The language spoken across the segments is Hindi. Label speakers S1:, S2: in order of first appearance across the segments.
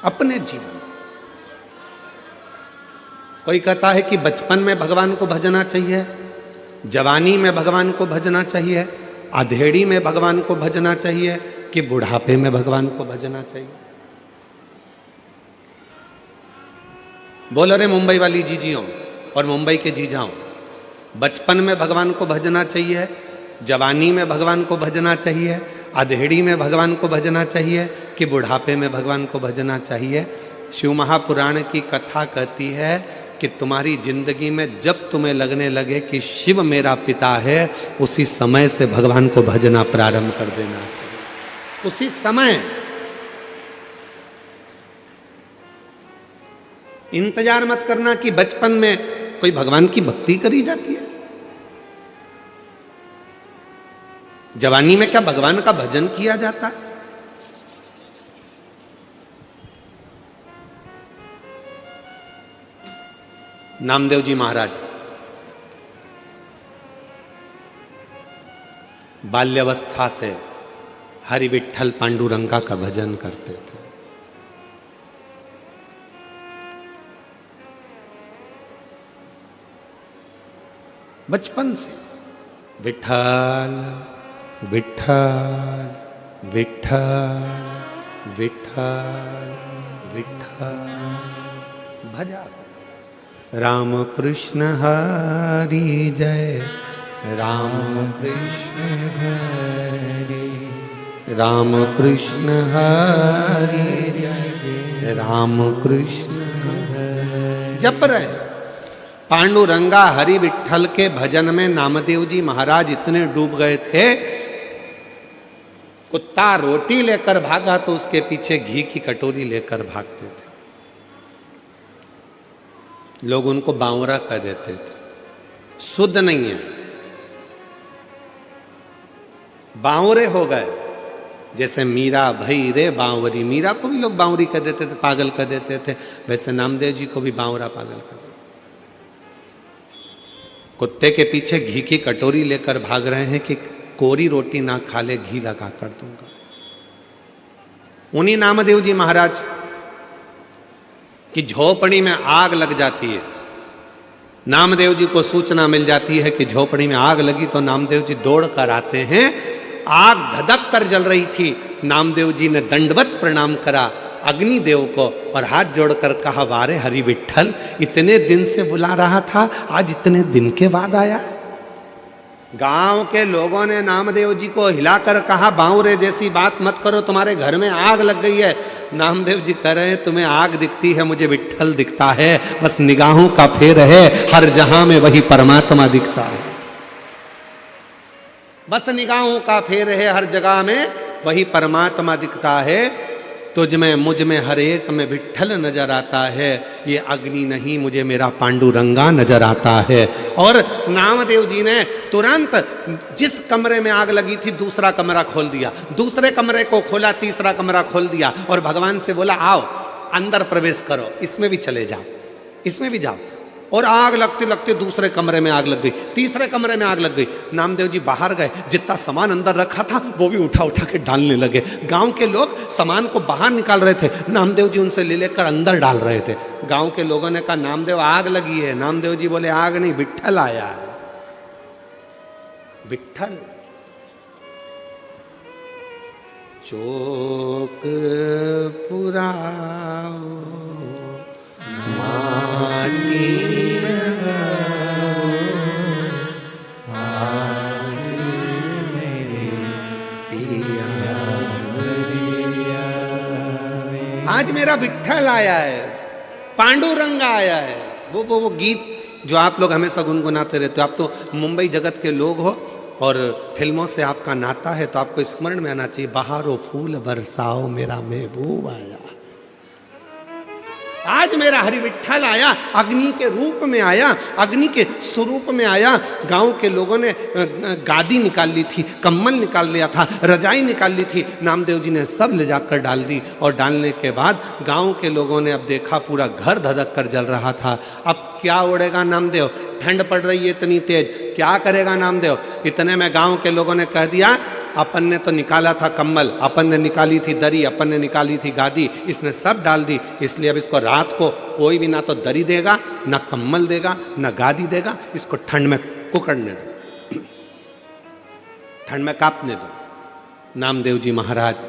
S1: अपने जीवन। कोई कहता है कि बचपन में भगवान को भजना चाहिए, जवानी में भगवान को भजना चाहिए, अधेड़ी में भगवान को भजना चाहिए, कि बुढ़ापे में भगवान को भजना चाहिए। बोल रहे मुंबई वाली जीजियों और मुंबई के जीजाओं, बचपन में भगवान को भजना चाहिए, जवानी में भगवान को भजना चाहिए, अधेड़ी में भगवान को भजना चाहिए, कि बुढ़ापे में भगवान को भजना चाहिए। शिव महापुराण की कथा कहती है कि तुम्हारी जिंदगी में जब तुम्हें लगने लगे कि शिव मेरा पिता है, उसी समय से भगवान को भजना प्रारंभ कर देना चाहिए। उसी समय। इंतजार मत करना कि बचपन में कोई भगवान की भक्ति करी जाती है। जवानी में क्या भगवान का भजन किया जाता है? नामदेव जी महाराज बाल्यावस्था से हरि विठ्ठल पांडुरंगा का भजन करते थे। बचपन से विठ्ठल विठ्ठल विठ्ठल विठ्ठल विठ्ठल भजा। राम कृष्ण हरि जय, राम कृष्ण हरि, राम कृष्ण हरि जय, राम कृष्ण हरि। जप रहे पांडुरंगा हरि विठ्ठल के भजन में नामदेव जी महाराज इतने डूब गए थे, कुत्ता रोटी लेकर भागा तो उसके पीछे घी की कटोरी लेकर भागते थे। लोग उनको बावरा कह देते थे, शुद्ध नहीं है, बावरे हो गए। जैसे मीरा भई रे बावरी, मीरा को भी लोग बावरी कह देते थे, पागल कह देते थे, वैसे नामदेव जी को भी बावरा पागल कह देते। कुत्ते के पीछे घी की कटोरी लेकर भाग रहे हैं कि कोरी रोटी ना खा ले, घी लगा कर दूंगा। उन्हीं नामदेव जी महाराज कि झोपड़ी में आग लग जाती है, नामदेव जी को सूचना मिल जाती है कि झोपड़ी में आग लगी, तो नामदेव जी दौड़ कर आते हैं। आग धधक कर जल रही थी, नामदेव जी ने दंडवत प्रणाम करा अग्निदेव को और हाथ जोड़कर कहा, वारे हरि विठ्ठल, इतने दिन से बुला रहा था, आज इतने दिन के बाद आया। गांव के लोगों ने नामदेव जी को हिलाकर कहा, बावरे जैसी बात मत करो, तुम्हारे घर में आग लग गई है। नामदेव जी कह रहे हैं, तुम्हें आग दिखती है, मुझे विठ्ठल दिखता है, बस निगाहों का फेर है, हर जहां में वही परमात्मा दिखता है। बस निगाहों का फेर है, हर जगह में वही परमात्मा दिखता है। तुझ में मुझ में हर एक में विठ्ठल नजर आता है, ये अग्नि नहीं मुझे मेरा पांडुरंगा नजर आता है। और नामदेव जी ने तुरंत जिस कमरे में आग लगी थी दूसरा कमरा खोल दिया, दूसरे कमरे को खोला, तीसरा कमरा खोल दिया और भगवान से बोला, आओ अंदर प्रवेश करो, इसमें भी चले जाओ, इसमें भी जाओ। और आग लगते लगते दूसरे कमरे में आग लग गई, तीसरे कमरे में आग लग गई। नामदेव जी बाहर गए, जितना सामान अंदर रखा था वो भी उठा उठा के डालने लगे। गांव के लोग सामान को बाहर निकाल रहे थे, नामदेव जी उनसे ले लेकर अंदर डाल रहे थे। गांव के लोगों ने कहा, नामदेव आग लगी है। नामदेव जी बोले, आग नहीं, विठ्ठल आया है, विठ्ठल। चौक पुराओ माटी आज मेरे पिया, आज मेरा विठ्ठल आया है, पांडुरंगा आया है। वो गीत जो आप लोग हमेशा गुनगुनाते रहते हो। आप तो मुंबई जगत के लोग हो और फिल्मों से आपका नाता है, तो आपको स्मरण में आना चाहिए, बहारो फूल बरसाओ मेरा महबूब आया। आज मेरा हरि विठ्ठल आया, अग्नि के रूप में आया, अग्नि के स्वरूप में आया। गांव के लोगों ने गादी निकाल ली थी, कम्बल निकाल लिया था, रजाई निकाल ली थी, नामदेव जी ने सब ले जाकर डाल दी। और डालने के बाद गांव के लोगों ने अब देखा पूरा घर धधक कर जल रहा था। अब क्या उड़ेगा नामदेव, ठंड पड़ रही है इतनी तेज, क्या करेगा नामदेव। इतने में गांव के लोगों ने कह दिया अपन ने तो निकाला था कम्बल, अपन ने निकाली थी दरी, अपन ने निकाली थी गादी, इसने सब डाल दी। इसलिए अब इसको रात को कोई भी ना तो दरी देगा, ना कम्बल देगा, ना गादी देगा। इसको ठंड में कुकड़ने दो, ठंड में कांपने दो। नामदेव जी महाराज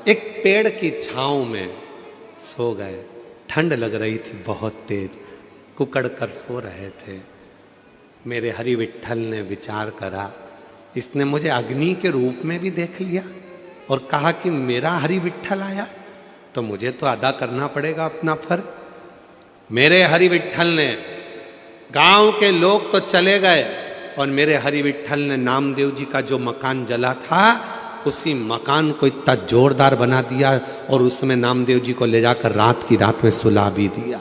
S1: एक पेड़ की छांव में सो गए। ठंड लग रही थी बहुत तेज, कुकड़ कर सो रहे थे। मेरे हरि विट्ठल ने विचार करा, इसने मुझे अग्नि के रूप में भी देख लिया और कहा कि मेरा हरि विट्ठल आया, तो मुझे तो अदा करना पड़ेगा अपना फर्ज। मेरे हरि विट्ठल ने, गांव के लोग तो चले गए और मेरे हरि विट्ठल ने नामदेव जी का जो मकान जला था उसी मकान को इतना जोरदार बना दिया और उसमें नामदेव जी को ले जाकर रात की रात में सुला भी दिया।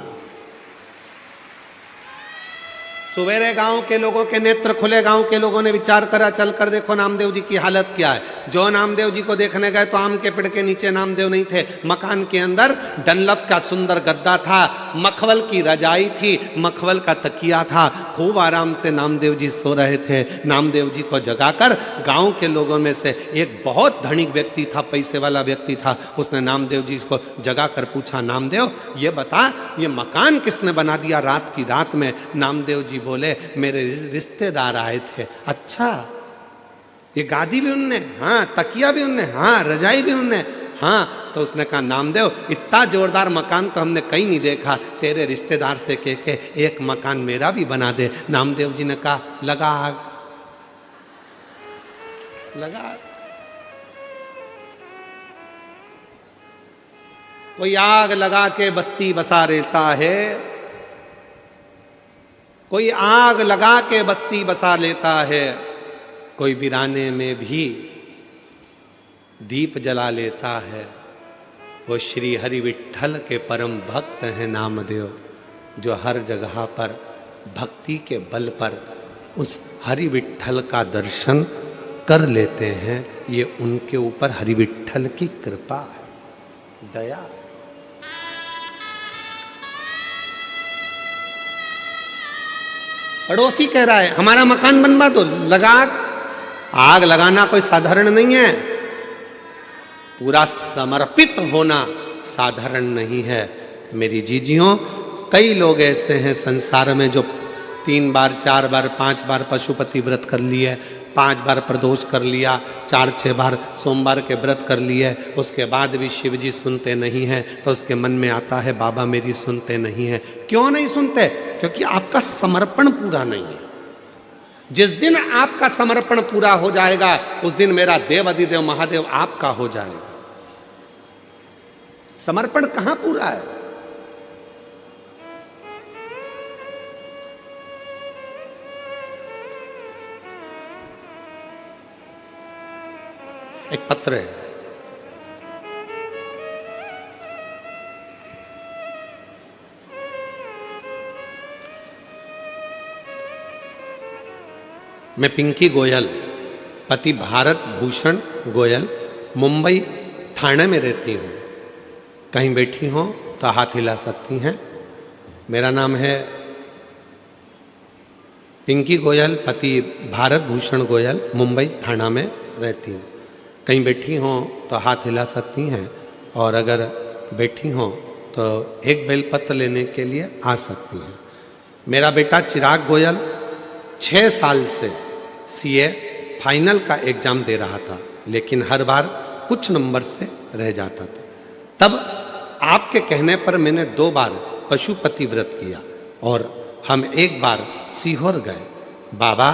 S1: सवेरे गांव के लोगों के नेत्र खुले, गांव के लोगों ने विचार करा, चल कर देखो नामदेव जी की हालत क्या है। जो नामदेव जी को देखने गए तो आम के पेड़ के नीचे नामदेव नहीं थे, मकान के अंदर डनलप का सुंदर गद्दा था, मखवल की रजाई थी, मखवल का तकिया था, खूब आराम से नामदेव जी सो रहे थे। नामदेव जी को जगाकर गांव के लोगों में से एक बहुत धनिक व्यक्ति था, पैसे वाला व्यक्ति था, उसने नामदेव जी को जगाकर पूछा, नामदेव ये बता ये मकान किसने बना दिया रात की रात में? नामदेव जी बोले, मेरे रिश्तेदार आए थे। अच्छा, ये गादी भी उनने? हाँ। तकिया भी उनने? हाँ। रजाई भी उनने? हाँ। तो उसने कहा, नामदेव इतना जोरदार मकान तो हमने कहीं नहीं देखा, तेरे रिश्तेदार से कह के एक मकान मेरा भी बना दे। नामदेव जी ने कहा, लगा आग, लगा आग। कोई आग लगा के बस्ती बसा लेता है, कोई आग लगा के बस्ती बसा लेता है, कोई वीराने में भी दीप जला लेता है। वो श्री हरि विट्ठल के परम भक्त हैं नामदेव, जो हर जगह पर भक्ति के बल पर उस हरि विट्ठल का दर्शन कर लेते हैं। ये उनके ऊपर हरि विट्ठल की कृपा है, दया है। पड़ोसी कह रहा है हमारा मकान बनवा दो, लगा आग। आग लगाना कोई साधारण नहीं है, पूरा समर्पित होना साधारण नहीं है। मेरी जीजियों, कई लोग ऐसे हैं संसार में जो 3 बार 4 बार 5 बार पशुपति व्रत कर लिए, 5 बार प्रदोष कर लिया, 4-6 बार सोमवार के व्रत कर लिए, उसके बाद भी शिव जी सुनते नहीं हैं। तो उसके मन में आता है बाबा मेरी सुनते नहीं है। क्यों नहीं सुनते? क्योंकि आपका समर्पण पूरा नहीं है। जिस दिन आपका समर्पण पूरा हो जाएगा उस दिन मेरा देव अधिदेव महादेव आपका हो जाएगा। समर्पण कहां पूरा है? एक पत्र है, मैं पिंकी गोयल, पति भारत भूषण गोयल, मुंबई ठाणे में रहती हूँ। कहीं बैठी हो तो हाथ हिला सकती हैं। मेरा नाम है पिंकी गोयल, पति भारत भूषण गोयल, मुंबई ठाणा में रहती हूँ। कहीं बैठी हो तो हाथ हिला सकती हैं, और अगर बैठी हो तो एक बेलपत्र लेने के लिए आ सकती हैं। मेरा बेटा चिराग गोयल 6 साल से सीए फाइनल का एग्जाम दे रहा था, लेकिन हर बार कुछ नंबर से रह जाता था। तब आपके कहने पर मैंने 2 बार पशुपति व्रत किया और हम 1 बार सीहोर गए। बाबा,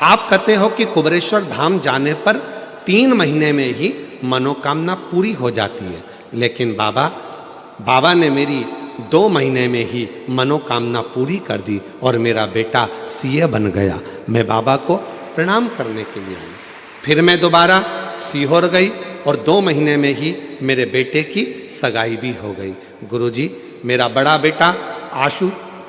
S1: आप कहते हो कि कुबेरेश्वर धाम जाने पर 3 महीने में ही मनोकामना पूरी हो जाती है, लेकिन बाबा ने मेरी 2 महीने में ही मनोकामना पूरी कर दी और मेरा बेटा सीए बन गया। मैं बाबा को प्रणाम करने के लिए आई। फिर मैं दोबारा सीहोर गई और 2 महीने में ही मेरे बेटे की सगाई भी हो गई। गुरुजी, मेरा बड़ा बेटा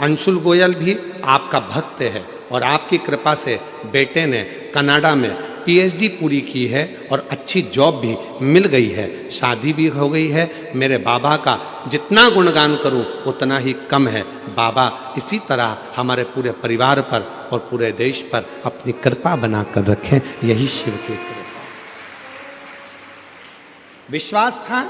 S1: अंशुल गोयल भी आपका भक्त है और आपकी कृपा से बेटे ने कनाडा में पीएचडी पूरी की है और अच्छी जॉब भी मिल गई है, शादी भी हो गई है। मेरे बाबा का जितना गुणगान करूं उतना ही कम है। बाबा इसी तरह हमारे पूरे परिवार पर और पूरे देश पर अपनी कृपा बनाकर रखें, यही शिव की कृपा। विश्वास था,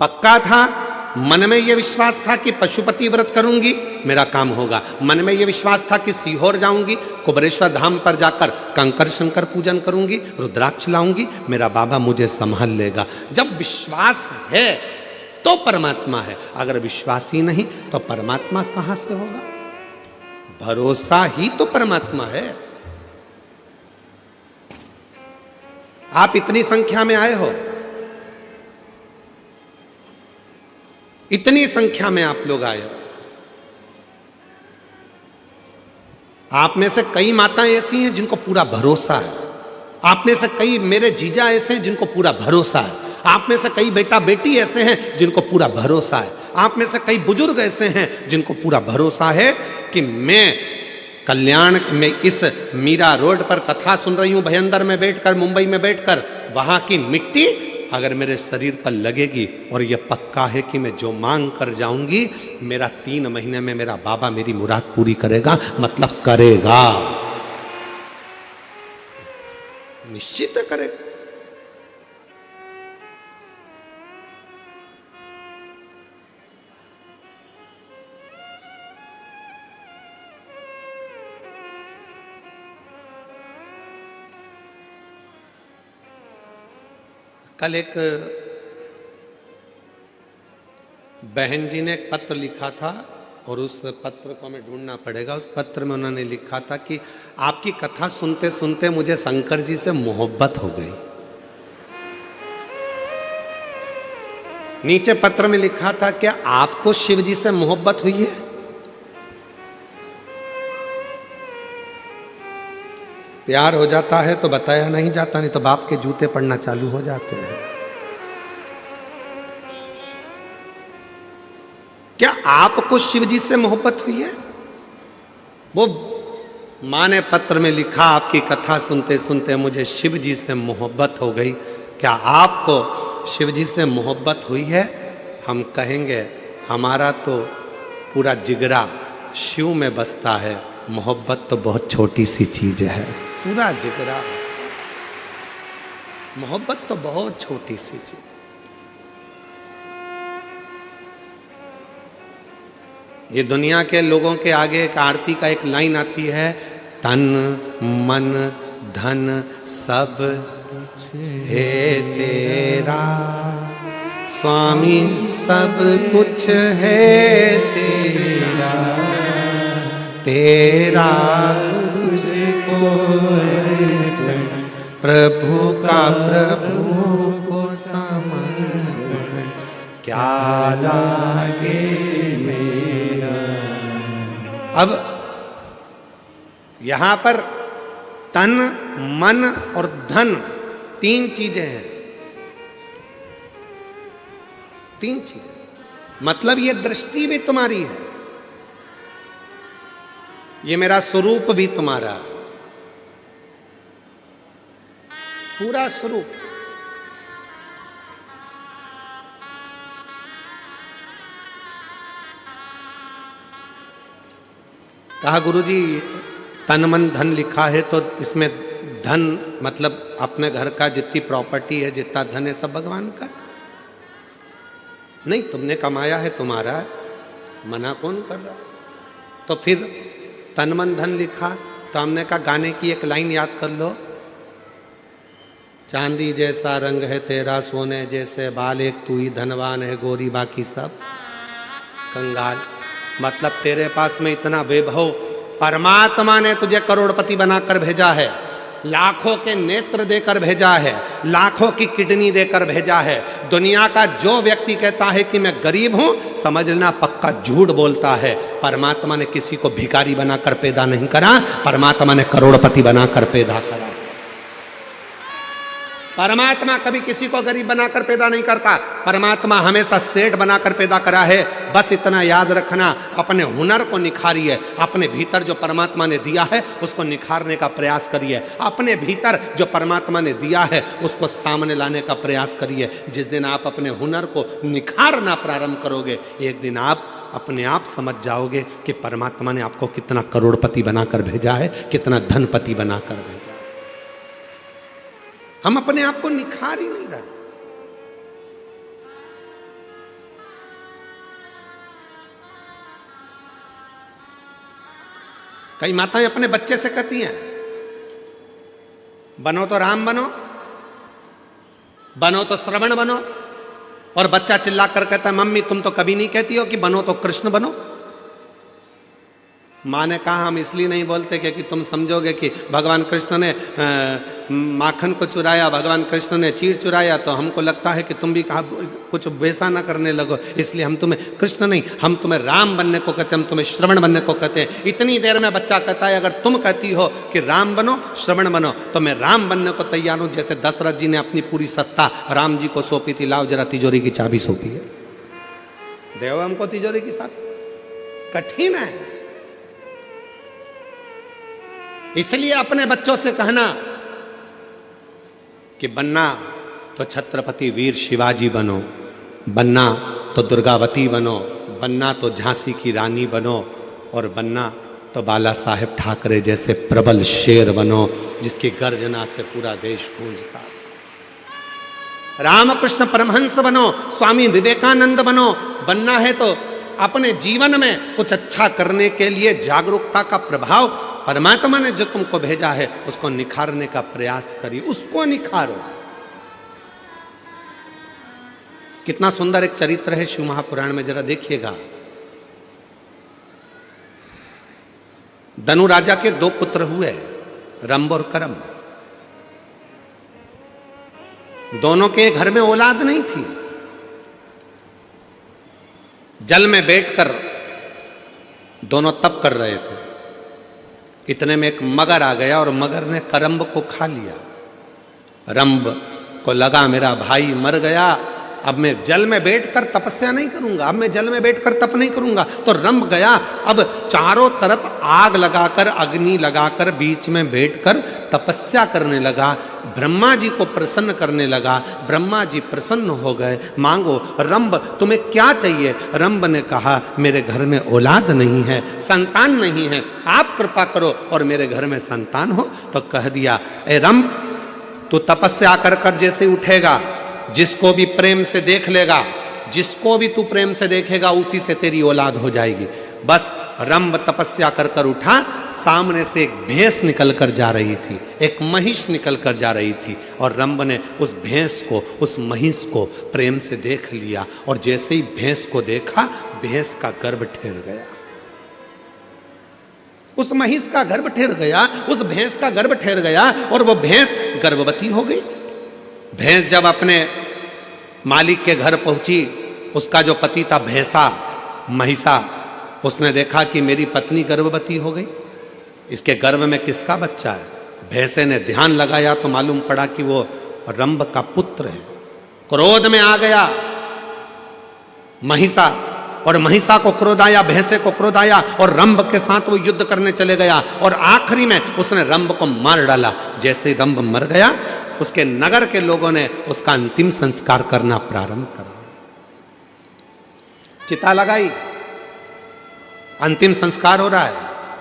S1: पक्का था। मन में यह विश्वास था कि पशुपति व्रत करूंगी, मेरा काम होगा। मन में यह विश्वास था कि सीहोर जाऊंगी, कुबरेश्वर धाम पर जाकर कंकर शंकर पूजन करूंगी, रुद्राक्ष लाऊंगी, मेरा बाबा मुझे संभाल लेगा। जब विश्वास है तो परमात्मा है, अगर विश्वास ही नहीं तो परमात्मा कहां से होगा? भरोसा ही तो परमात्मा है। आप इतनी संख्या में आए हो, इतनी संख्या में आप लोग आए हो। आप में से कई माताएं ऐसी हैं जिनको पूरा भरोसा है। आप में से कई मेरे जीजा ऐसे हैं जिनको पूरा भरोसा है। आप में से कई बेटा बेटी ऐसे हैं जिनको पूरा भरोसा है। आप में से कई बुजुर्ग ऐसे हैं जिनको पूरा भरोसा है कि मैं कल्याण में इस मीरा रोड पर कथा सुन रही हूं, भयंदर में बैठकर, मुंबई में बैठकर, वहां की मिट्टी अगर मेरे शरीर पर लगेगी और यह पक्का है कि मैं जो मांग कर जाऊंगी, मेरा 3 महीने में मेरा बाबा मेरी मुराद पूरी करेगा, मतलब करेगा, निश्चित करेगा। कल एक बहन जी ने एक पत्र लिखा था और उस पत्र को हमें ढूंढना पड़ेगा। उस पत्र में उन्होंने लिखा था कि आपकी कथा सुनते सुनते मुझे शंकर जी से मोहब्बत हो गई। नीचे पत्र में लिखा था, क्या आपको शिव जी से मोहब्बत हुई है? प्यार हो जाता है तो बताया नहीं जाता, नहीं तो बाप के जूते पड़ना चालू हो जाते हैं। क्या आपको शिव जी से मोहब्बत हुई है? वो मां ने पत्र में लिखा, आपकी कथा सुनते सुनते मुझे शिव जी से मोहब्बत हो गई। क्या आपको शिव जी से मोहब्बत हुई है? हम कहेंगे हमारा तो पूरा जिगरा शिव में बसता है, मोहब्बत तो बहुत छोटी सी चीज है। पूरा जिगरा, मोहब्बत तो बहुत छोटी सी चीज। ये दुनिया के लोगों के आगे एक आरती का एक लाइन आती है, तन मन धन सब है तेरा, स्वामी सब कुछ है तेरा, तेरा तुझको अर्पण, प्रभु का प्रभु को समर्पण, क्या लागे मेरा। अब यहां पर तन मन और धन 3 चीजें हैं। 3 चीजें मतलब ये दृष्टि भी तुम्हारी है, ये मेरा स्वरूप भी तुम्हारा, पूरा स्वरूप। कहा गुरुजी तन मन धन लिखा है तो इसमें धन मतलब अपने घर का जितनी प्रॉपर्टी है, जितना धन है सब भगवान का नहीं, तुमने कमाया है, तुम्हारा है, मना कौन कर रहा? तो फिर तन मन धन लिखा तो हमने कहा गाने की एक लाइन याद कर लो, चांदी जैसा रंग है तेरा, सोने जैसे बाल, एक तू ही धनवान है, गोरी बाकी सब कंगाल। मतलब तेरे पास में इतना वैभव, परमात्मा ने तुझे करोड़पति बनाकर भेजा है, लाखों के नेत्र देकर भेजा है, लाखों की किडनी देकर भेजा है। दुनिया का जो व्यक्ति कहता है कि मैं गरीब हूं, समझ लेना पक्का झूठ बोलता है। परमात्मा ने किसी को भिखारी बनाकर पैदा नहीं करा, परमात्मा ने करोड़पति बनाकर पैदा करा। परमात्मा कभी किसी को गरीब बनाकर पैदा नहीं करता, परमात्मा हमेशा सेठ बनाकर पैदा करा है। बस इतना याद रखना, अपने हुनर को निखारिए, अपने भीतर जो परमात्मा ने दिया है उसको निखारने का प्रयास करिए, अपने भीतर जो परमात्मा ने दिया है उसको सामने लाने का प्रयास करिए। जिस दिन आप अपने हुनर को निखारना प्रारंभ करोगे, एक दिन आप अपने आप समझ जाओगे कि परमात्मा ने आपको कितना करोड़पति बनाकर भेजा है, कितना धनपति बनाकर भेजा। हम अपने आप को निखार ही नहीं रहे। कई माताएं अपने बच्चे से कहती हैं, बनो तो राम बनो, बनो तो श्रवण बनो, और बच्चा चिल्ला कर कहता है मम्मी तुम तो कभी नहीं कहती हो कि बनो तो कृष्ण बनो। माँ ने कहा हम इसलिए नहीं बोलते क्योंकि तुम समझोगे कि भगवान कृष्ण ने माखन को चुराया, भगवान कृष्ण ने चीर चुराया, तो हमको लगता है कि तुम भी कहा कुछ वैसा ना करने लगो, इसलिए हम तुम्हें कृष्ण नहीं, हम तुम्हें राम बनने को कहते हैं, हम तुम्हें श्रवण बनने को कहते हैं। इतनी देर में बच्चा कहता है अगर तुम कहती हो कि राम बनो श्रवण बनो तो मैं राम बनने को तैयार हूं, जैसे दशरथ जी ने अपनी पूरी सत्ता राम जी को सौंपी थी। लाओ जरा तिजोरी की चाबी सौंपी है, देव हमको तिजोरी की चाबी। कठिन है, इसलिए अपने बच्चों से कहना कि बनना तो छत्रपति वीर शिवाजी बनो, बनना तो दुर्गावती बनो, बनना तो झांसी की रानी बनो, और बनना तो बाला साहेब ठाकरे जैसे प्रबल शेर बनो जिसकी गर्जना से पूरा देश गूंजता। रामकृष्ण परमहंस बनो, स्वामी विवेकानंद बनो। बनना है तो अपने जीवन में कुछ अच्छा करने के लिए जागरूकता का प्रभाव परमात्मा ने जो तुमको भेजा है उसको निखारने का प्रयास करिए, उसको निखारो। कितना सुंदर एक चरित्र है शिव महापुराण में, जरा देखिएगा। धनु राजा के 2 पुत्र हुए, रंभ और करम। दोनों के घर में औलाद नहीं थी। जल में बैठकर दोनों तप कर रहे थे। इतने में एक मगर आ गया और मगर ने करम्ब को खा लिया। रंभ को लगा मेरा भाई मर गया, अब मैं जल में बैठकर तपस्या नहीं करूंगा, अब मैं जल में बैठकर तप नहीं करूंगा। तो रंभ गया, अब चारों तरफ आग लगाकर, अग्नि लगाकर बीच में बैठकर तपस्या करने लगा। ब्रह्मा जी को प्रसन्न करने लगा। ब्रह्मा जी प्रसन्न हो गए। मांगो रंभ तुम्हें क्या चाहिए? रंभ ने कहा मेरे घर में औलाद नहीं है, संतान नहीं है, आप कृपा करो और मेरे घर में संतान हो। तो कह दिया ए रंभ, तू तपस्या कर कर जैसे उठेगा, जिसको भी प्रेम से देख लेगा, जिसको भी तू प्रेम से देखेगा उसी से तेरी औलाद हो जाएगी। बस रंभ तपस्या कर कर उठा, सामने से एक भैंस निकल कर जा रही थी, एक महिष निकल कर जा रही थी, और रंभ ने उस भैंस को, उस महिष को प्रेम से देख लिया। और जैसे ही भैंस को देखा, भैंस का गर्भ ठहर गया, उस महिष का गर्भ ठहर गया, उस भैंस का गर्भ ठहर गया, और वो भैंस गर्भवती हो गई। भैंस जब अपने मालिक के घर पहुंची, उसका जो पति था भैंसा, महिषा, उसने देखा कि मेरी पत्नी गर्भवती हो गई, इसके गर्भ में किसका बच्चा है? भैंसे ने ध्यान लगाया तो मालूम पड़ा कि वो रंभ का पुत्र है। क्रोध में आ गया महिषा, और महिषा को क्रोध आया, भैंसे को क्रोध आया, और रंभ के साथ वो युद्ध करने चले गया, और आखिरी में उसने रंभ को मार डाला। जैसे रंभ मर गया, उसके नगर के लोगों ने उसका अंतिम संस्कार करना प्रारंभ करा। चिता लगाई, अंतिम संस्कार हो रहा है,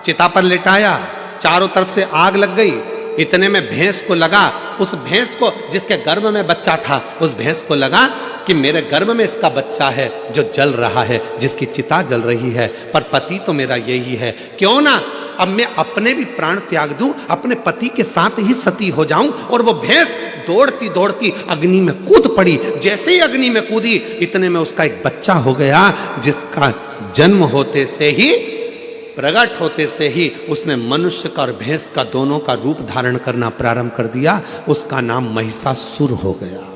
S1: चिता पर लेटाया, चारों तरफ से आग लग गई। इतने में भैंस को लगा, उस भैंस को जिसके गर्भ में बच्चा था, उस भैंस को लगा कि मेरे गर्भ में इसका बच्चा है जो जल रहा है, जिसकी चिता जल रही है, पर पति तो मेरा यही है, क्यों ना अब मैं अपने भी प्राण त्याग दूं, अपने पति के साथ ही सती हो जाऊं। और वो भैंस दौड़ती दौड़ती अग्नि में कूद पड़ी। जैसे ही अग्नि में कूदी, इतने में उसका एक बच्चा हो गया, जिसका जन्म होते से ही, प्रकट होते से ही उसने मनुष्य का और भैंस का दोनों का रूप धारण करना प्रारंभ कर दिया। उसका नाम महिषासुर हो गया,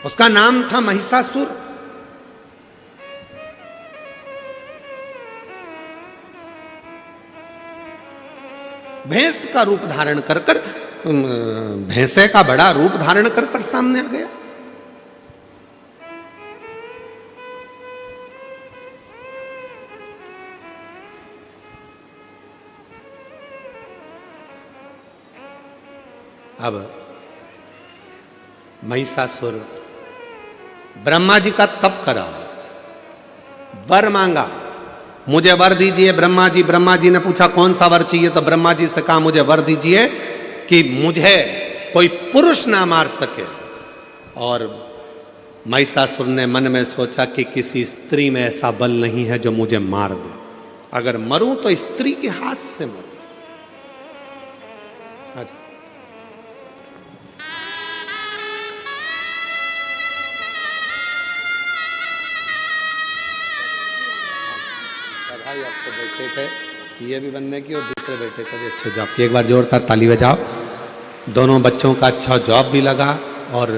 S1: उसका नाम था महिषासुर। भैंस का रूप धारण कर कर, भैंसे का बड़ा रूप धारण कर कर सामने आ गया। अब महिषासुर ब्रह्मा जी का तप करा, वर मांगा, मुझे वर दीजिए ब्रह्मा जी। ब्रह्मा जी ने पूछा कौन सा वर चाहिए? तो ब्रह्मा जी से कहा मुझे वर दीजिए कि मुझे कोई पुरुष ना मार सके। और महिषासुर ने मन में सोचा कि किसी स्त्री में ऐसा बल नहीं है जो मुझे मार दे। अगर मरूं तो स्त्री के हाथ से मरूं। अच्छा, भाई आपको बैठे थे सीए भी बनने की और दूसरे बेटे को भी अच्छे जॉब की। एक बार जोरदार ताली बजाओ। दोनों बच्चों का अच्छा जॉब भी लगा और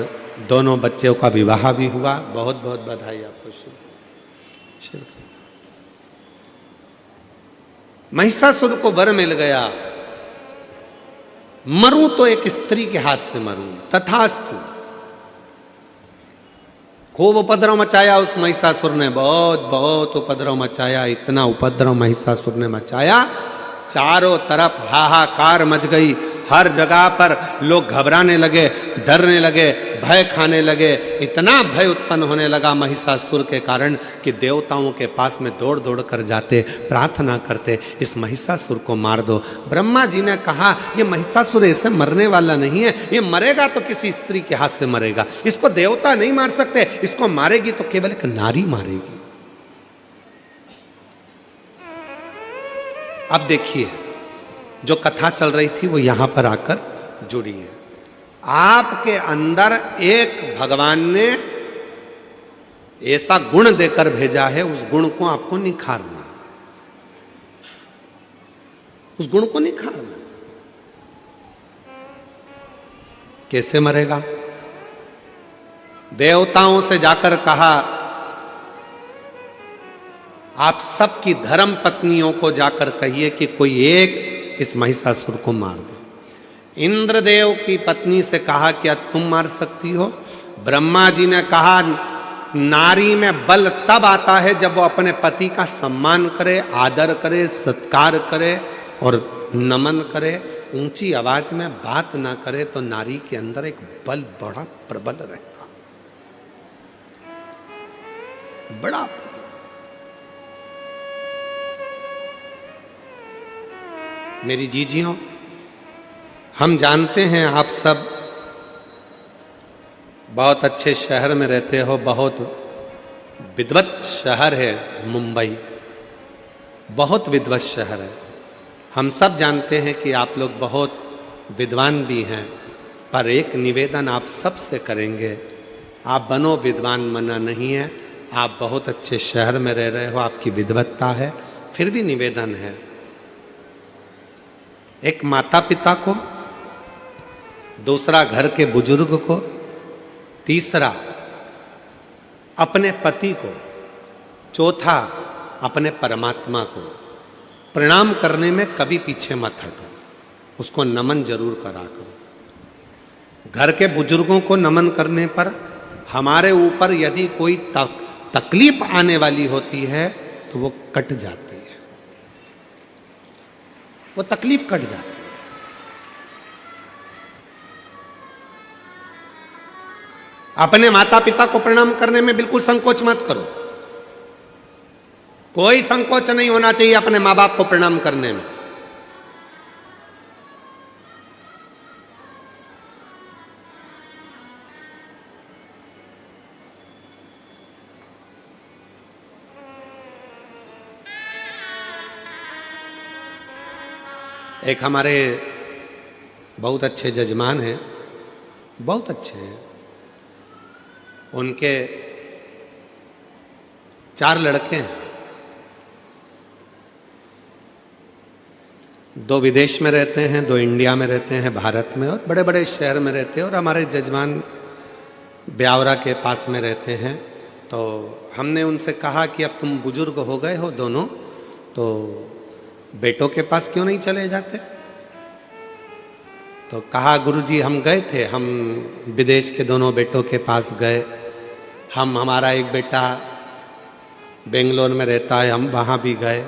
S1: दोनों बच्चों का विवाह भी हुआ। बहुत बहुत बधाई आपको। महिषासुर को वर मिल गया, मरूं तो एक स्त्री के हाथ से मरूं। तथास्तु। खूब उपद्रव मचाया उस महिषासुर ने, बहुत बहुत उपद्रव मचाया। इतना उपद्रव महिषासुर ने मचाया, चारों तरफ हाहाकार मच गई। हर जगह पर लोग घबराने लगे, डरने लगे, भय खाने लगे। इतना भय उत्पन्न होने लगा महिषासुर के कारण कि देवताओं के पास में दौड़ दौड़ कर जाते, प्रार्थना करते, इस महिषासुर को मार दो। ब्रह्मा जी ने कहा ये महिषासुर ऐसे मरने वाला नहीं है, ये मरेगा तो किसी स्त्री के हाथ से मरेगा। इसको देवता नहीं मार सकते, इसको मारेगी तो केवल एक नारी मारेगी। अब देखिए, जो कथा चल रही थी वो यहां पर आकर जुड़ी है। आपके अंदर एक भगवान ने ऐसा गुण देकर भेजा है, उस गुण को आपको निखारना, उस गुण को निखारना। कैसे मरेगा? देवताओं से जाकर कहा आप सबकी धर्म पत्नियों को जाकर कहिए कि कोई एक इस महिषासुर को मार दो। इंद्रदेव की पत्नी से कहा क्या तुम मार सकती हो? ब्रह्मा जी ने कहा नारी में बल तब आता है जब वो अपने पति का सम्मान करे, आदर करे, सत्कार करे और नमन करे, ऊंची आवाज में बात ना करे, तो नारी के अंदर एक बल बड़ा प्रबल रहता, बड़ा। मेरी जीजियों, हम जानते हैं आप सब बहुत अच्छे शहर में रहते हो, बहुत विद्वत शहर है मुंबई, बहुत विद्वत शहर है। हम सब जानते हैं कि आप लोग बहुत विद्वान भी हैं, पर एक निवेदन आप सब से करेंगे, आप बनो विद्वान, मना नहीं है। आप बहुत अच्छे शहर में रह रहे हो, आपकी विद्वत्ता है, फिर भी निवेदन है, एक माता पिता को, दूसरा घर के बुजुर्ग को, तीसरा अपने पति को, चौथा अपने परमात्मा को प्रणाम करने में कभी पीछे मत हटो, उसको नमन जरूर करा करो। घर के बुजुर्गों को नमन करने पर हमारे ऊपर यदि कोई तकलीफ आने वाली होती है तो वो कट जाती है, वो तकलीफ कट जाती है। अपने माता पिता को प्रणाम करने में बिल्कुल संकोच मत करो, कोई संकोच नहीं होना चाहिए अपने माँ बाप को प्रणाम करने में। एक हमारे बहुत अच्छे जजमान हैं, बहुत अच्छे हैं, उनके 4 लड़के हैं, 2 विदेश में रहते हैं, 2 इंडिया में रहते हैं, भारत में, और बड़े बड़े शहर में रहते हैं। और हमारे जजमान ब्यावरा के पास में रहते हैं। तो हमने उनसे कहा कि अब तुम बुजुर्ग हो गए हो दोनों, तो बेटों के पास क्यों नहीं चले जाते? तो कहा गुरुजी हम गए थे, हम विदेश के दोनों बेटों के पास गए। हमारा एक बेटा बेंगलोर में रहता है, हम वहाँ भी गए।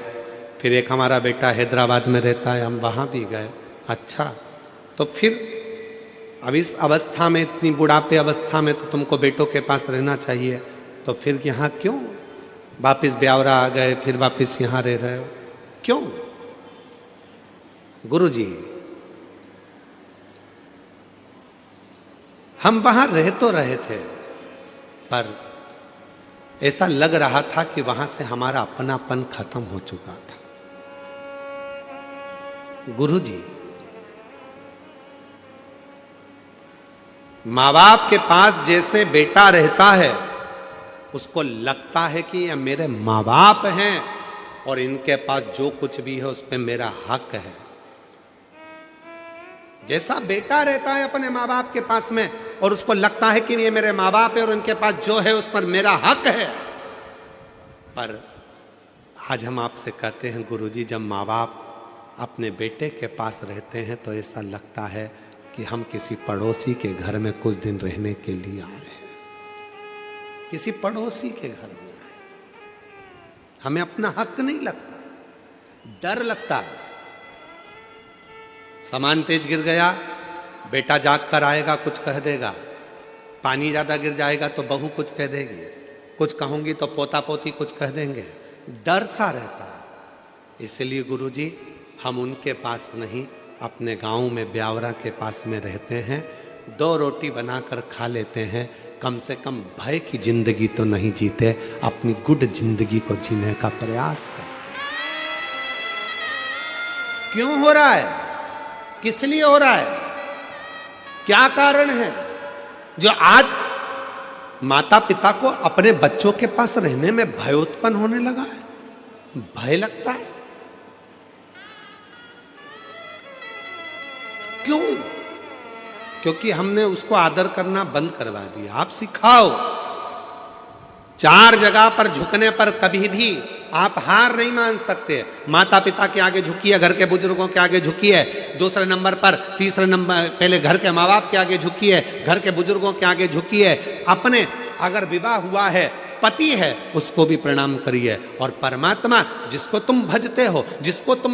S1: फिर एक हमारा बेटा हैदराबाद में रहता है, हम वहाँ भी गए। अच्छा, तो फिर अब इस अवस्था में, इतनी बुढ़ापे अवस्था में तो तुमको बेटों के पास रहना चाहिए, तो फिर यहाँ क्यों वापिस ब्यावरा आ गए, फिर वापिस यहाँ रह रहे हो, क्यों? गुरुजी हम वहां रह तो रहे थे, पर ऐसा लग रहा था कि वहां से हमारा अपनापन खत्म हो चुका था। गुरु जी, माँ बाप के पास जैसे बेटा रहता है उसको लगता है कि ये मेरे माँ बाप हैं और इनके पास जो कुछ भी है उस पर मेरा हक है। जैसा बेटा रहता है अपने माँ बाप के पास में और उसको लगता है कि ये मेरे माँ बाप है और उनके पास जो है उस पर मेरा हक है। पर आज हम आपसे कहते हैं गुरुजी, जब माँ बाप अपने बेटे के पास रहते हैं तो ऐसा लगता है कि हम किसी पड़ोसी के घर में कुछ दिन रहने के लिए आए हैं, किसी पड़ोसी के घर में आए। हमें अपना हक नहीं लगता, डर लगता है। सामान तेज गिर गया, बेटा जाग कर आएगा कुछ कह देगा, पानी ज्यादा गिर जाएगा तो बहू कुछ कह देगी, कुछ कहूंगी तो पोता पोती कुछ कह देंगे, डर सा रहता है। इसलिए गुरुजी, हम उनके पास नहीं, अपने गांव में ब्यावरा के पास में रहते हैं, 2 रोटी बनाकर खा लेते हैं, कम से कम भय की जिंदगी तो नहीं जीते, अपनी गुड जिंदगी को जीने का प्रयास करते। क्यों हो रहा है, किस लिए हो रहा है, क्या कारण है जो आज माता पिता को अपने बच्चों के पास रहने में भय उत्पन्न होने लगा है? भय लगता है क्यों? क्योंकि हमने उसको आदर करना बंद करवा दिया। आप सिखाओ, 4 जगह पर झुकने पर कभी भी आप हार नहीं मान सकते। माता पिता के आगे झुकिए, घर के बुजुर्गों के आगे झुकिए, दूसरे नंबर पर, तीसरे नंबर पहले घर के माँ बाप के आगे झुकिए, घर के बुजुर्गों के आगे झुकिए, अपने अगर विवाह हुआ है, पति है, उसको भी प्रणाम करिए। और परमात्मा जिसको तुम भजते हो, जिसको तुम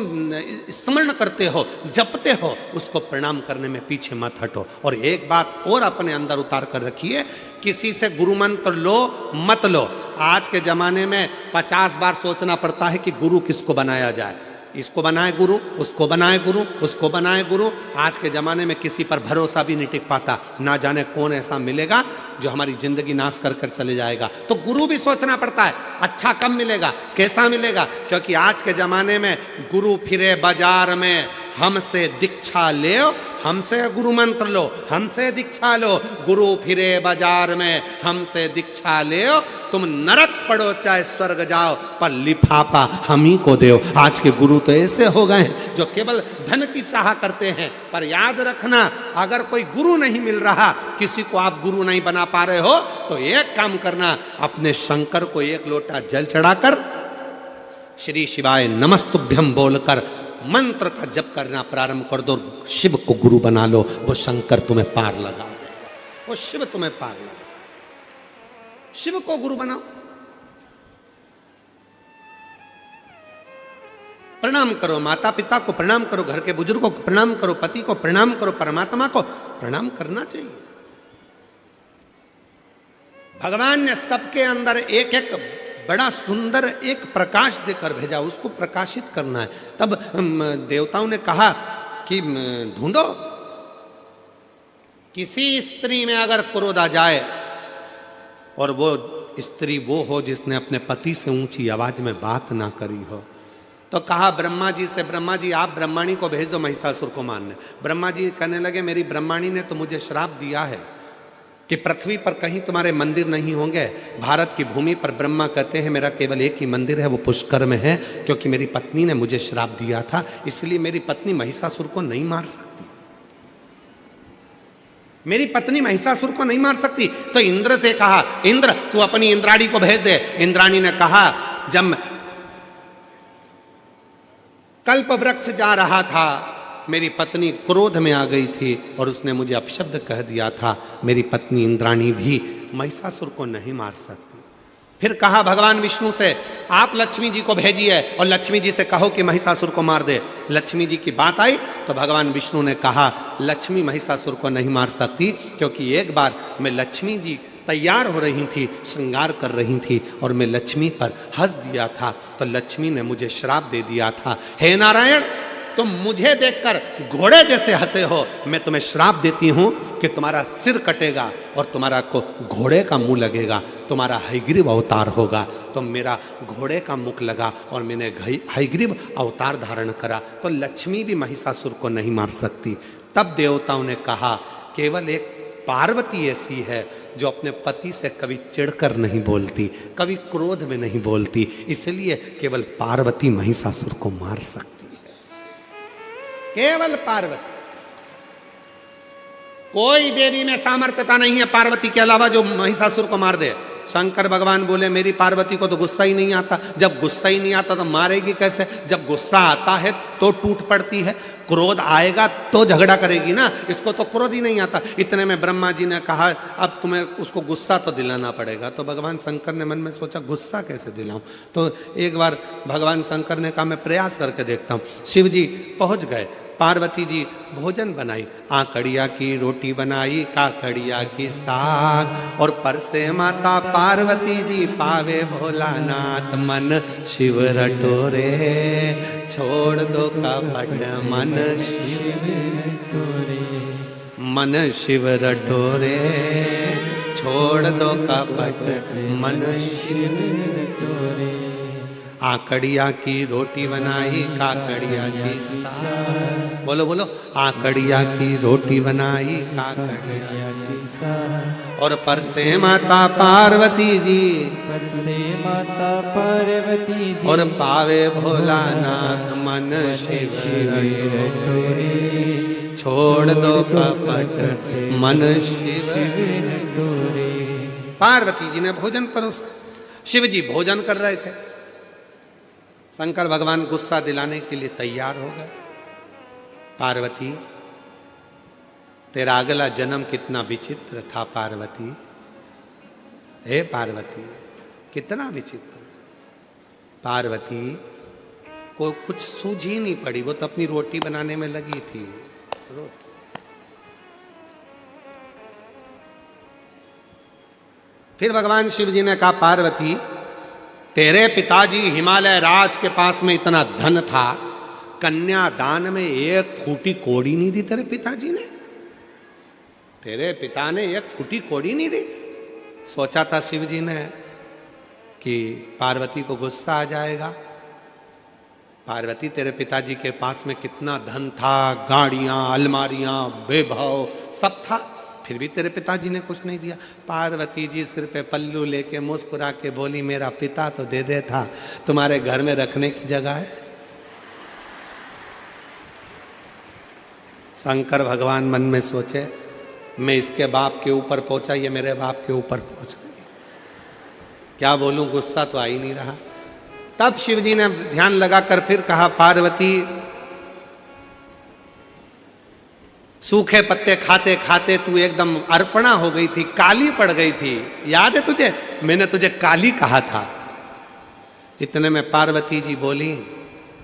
S1: स्मरण करते हो, जपते हो, उसको प्रणाम करने में पीछे मत हटो। और एक बात और अपने अंदर उतार कर रखिए, किसी से गुरु मंत्र लो मत लो। आज के जमाने में 50 बार सोचना पड़ता है कि गुरु किसको बनाया जाए, इसको बनाए गुरु, उसको बनाए गुरु, उसको बनाए गुरु। आज के जमाने में किसी पर भरोसा भी नहीं टिक पाता, ना जाने कौन ऐसा मिलेगा जो हमारी जिंदगी नाश कर कर चले जाएगा। तो गुरु भी सोचना पड़ता है, अच्छा कब मिलेगा, कैसा मिलेगा, क्योंकि आज के जमाने में गुरु फिरे बाजार में, हमसे दीक्षा ले, हमसे गुरु मंत्र लो, हमसे दीक्षा लो, गुरु फिरे बाजार में, हमसे दीक्षा ले, तुम नरक पड़ो चाहे स्वर्ग जाओ, पर लिफाफा हम ही को दो। आज के गुरु तो ऐसे हो गए हैं जो केवल धन की चाह करते हैं। पर याद रखना, अगर कोई गुरु नहीं मिल रहा, किसी को आप गुरु नहीं बना पा रहे हो, तो एक काम करना, अपने शंकर को 1 लोटा जल चढ़ाकर श्री शिवाय नमस्तुभ्यम बोलकर मंत्र का जप करना प्रारंभ कर दो। शिव को गुरु बना लो, वो शंकर तुम्हें पार लगा देगा, वो शिव तुम्हें पार लगा। शिव को गुरु बनाओ, प्रणाम करो, माता पिता को प्रणाम करो, घर के बुजुर्गों को प्रणाम करो, पति को प्रणाम करो, परमात्मा को प्रणाम करना चाहिए। भगवान ने सबके अंदर एक एक बड़ा सुंदर एक प्रकाश देकर भेजा, उसको प्रकाशित करना है। तब देवताओं ने कहा कि ढूंढो, किसी स्त्री में अगर क्रोध आ जाए और वो स्त्री वो हो जिसने अपने पति से ऊंची आवाज में बात ना करी हो, तो कहा ब्रह्मा जी से, ब्रह्मा जी आप ब्रह्माणी को भेज दो महिषासुर को मारने। ब्रह्मा जी कहने लगे, मेरी ब्रह्माणी ने तो मुझे श्राप दिया है कि पृथ्वी पर कहीं तुम्हारे मंदिर नहीं होंगे। भारत की भूमि पर ब्रह्मा कहते हैं मेरा केवल एक ही मंदिर है, वो पुष्कर में है, क्योंकि मेरी पत्नी ने मुझे श्राप दिया था, इसलिए मेरी पत्नी महिषासुर को नहीं मार सकती, मेरी पत्नी महिषासुर को नहीं मार सकती। तो इंद्र से कहा, इंद्र तू अपनी इंद्राणी को भेज दे। इंद्राणी ने कहा, जब कल्प वृक्ष जा रहा था, मेरी पत्नी क्रोध में आ गई थी और उसने मुझे अपशब्द कह दिया था, मेरी पत्नी इंद्राणी भी महिषासुर को नहीं मार सकती। फिर कहा भगवान विष्णु से, आप लक्ष्मी जी को भेजिए और लक्ष्मी जी से कहो कि महिषासुर को मार दे। लक्ष्मी जी की बात आई तो भगवान विष्णु ने कहा, लक्ष्मी महिषासुर को नहीं मार सकती, क्योंकि एक बार मैं लक्ष्मी जी तैयार हो रही थी, श्रृंगार कर रही थी और मैं लक्ष्मी पर हंस दिया था, तो लक्ष्मी ने मुझे श्राप दे दिया था। हे नारायण, तुम मुझे देखकर घोड़े जैसे हंसे हो, मैं तुम्हें श्राप देती हूं कि तुम्हारा सिर कटेगा और तुम्हारा को घोड़े का मुंह लगेगा, तुम्हारा हयग्रीव अवतार होगा। तो मेरा घोड़े का मुख लगा और मैंने हयग्रीव अवतार धारण करा, तो लक्ष्मी भी महिषासुर को नहीं मार सकती। तब देवताओं ने कहा केवल एक पार्वती ऐसी है जो अपने पति से कभी चिढ़कर नहीं बोलती, कभी क्रोध में नहीं बोलती, इसलिए केवल पार्वती महिषासुर को मार सकती है, केवल पार्वती। कोई देवी में सामर्थ्यता नहीं है पार्वती के अलावा जो महिषासुर को मार दे। शंकर भगवान बोले मेरी पार्वती को तो गुस्सा ही नहीं आता, जब गुस्सा ही नहीं आता तो मारेगी कैसे? जब गुस्सा आता है तो टूट पड़ती है, क्रोध आएगा तो झगड़ा करेगी ना, इसको तो क्रोध ही नहीं आता। इतने में ब्रह्मा जी ने कहा अब तुम्हें उसको गुस्सा तो दिलाना पड़ेगा। तो भगवान शंकर ने मन में सोचा गुस्सा कैसे दिलाऊं? तो एक बार भगवान शंकर ने कहा मैं प्रयास करके देखता हूं। शिव जी पहुंच गए, पार्वती जी भोजन बनाई, आकड़िया की रोटी बनाई, काकड़िया की साग, और परसे माता पार्वती जी पावे भोलानाथ, मन शिव रटोरे छोड़ दो कपट, मन शिव रटोरे, मन शिव रटोरे छोड़ दो कपट, मन शिव रटोरे। आकड़िया की रोटी बनाई, काकड़िया की साग, बोलो बोलो, आकड़िया की रोटी बनाई, काकड़िया की साग, और परसे माता पार्वती जी,
S2: परसे माता पार्वती जी,
S1: और पावे भोलानाथ, मन शिव
S2: रटोरे
S1: छोड़ दो कपट, मन शिव
S2: रटोरे।
S1: पार्वती जी ने भोजन परोसा, शिव जी भोजन कर रहे थे। शंकर भगवान गुस्सा दिलाने के लिए तैयार हो गए। पार्वती तेरा अगला जन्म कितना विचित्र था पार्वती, हे पार्वती कितना विचित्र। पार्वती को कुछ सूझ ही नहीं पड़ी, वो तो अपनी रोटी बनाने में लगी थी। फिर भगवान शिव जी ने कहा पार्वती तेरे पिताजी हिमालय राज के पास में इतना धन था, कन्यादान में एक फूटी कोड़ी नहीं दी तेरे पिताजी ने, तेरे पिता ने एक फूटी कोड़ी नहीं दी। सोचा था शिव जी ने कि पार्वती को गुस्सा आ जाएगा। पार्वती तेरे पिताजी के पास में कितना धन था, गाड़ियां, अलमारियां, वैभव सब था, फिर भी तेरे पिताजी ने कुछ नहीं दिया। पार्वती जी सिर पे पल्लू लेके मुस्कुरा के बोली मेरा पिता तो दे दे था, तुम्हारे घर में रखने की जगह है? शंकर भगवान मन में सोचे मैं इसके बाप के ऊपर पहुंचा, ये मेरे बाप के ऊपर पहुंच गई, क्या बोलूं, गुस्सा तो आ ही नहीं रहा। तब शिव जी ने ध्यान लगाकर फिर कहा पार्वती सूखे पत्ते खाते खाते तू एकदम अर्पणा हो गई थी, काली पड़ गई थी, याद है तुझे? मैंने तुझे काली कहा था। इतने में पार्वती जी बोली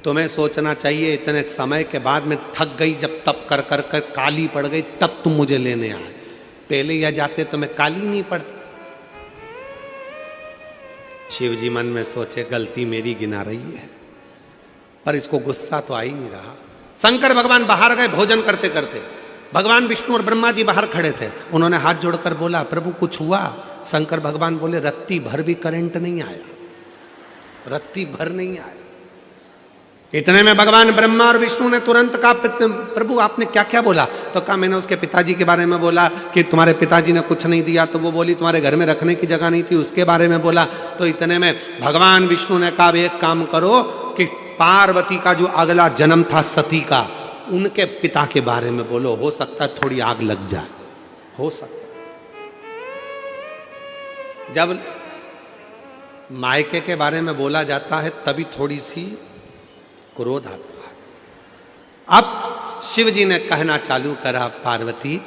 S1: तुम्हें सोचना चाहिए, इतने समय के बाद में थक गई, जब तप कर कर कर काली पड़ गई तब तुम मुझे लेने आए, पहले या जाते तो मैं काली नहीं पड़ती। शिव जी मन में सोचे गलती मेरी गिना रही है, पर इसको गुस्सा तो आ ही नहीं रहा। शंकर भगवान बाहर गए भोजन करते करते, भगवान विष्णु और ब्रह्मा जी बाहर खड़े थे। उन्होंने हाथ जोड़कर बोला प्रभु कुछ हुआ? शंकर भगवान बोले रत्ती भर भी करंट नहीं आया, रत्ती भर नहीं आया। इतने में भगवान ब्रह्मा और विष्णु ने तुरंत कहा प्रभु आपने क्या क्या बोला? तो कहा मैंने उसके पिताजी के बारे में बोला कि तुम्हारे पिताजी ने कुछ नहीं दिया, तो वो बोली तुम्हारे घर में रखने की जगह नहीं थी, उसके बारे में बोला। तो इतने में भगवान विष्णु ने कहा एक काम करो कि पार्वती का जो अगला जन्म था सती का, उनके पिता के बारे में बोलो, हो सकता है थोड़ी आग लग जाए, हो सकता है। जब मायके के बारे में बोला जाता है तभी थोड़ी सी क्रोध आता है। अब शिव जी ने कहना चालू करा पार्वती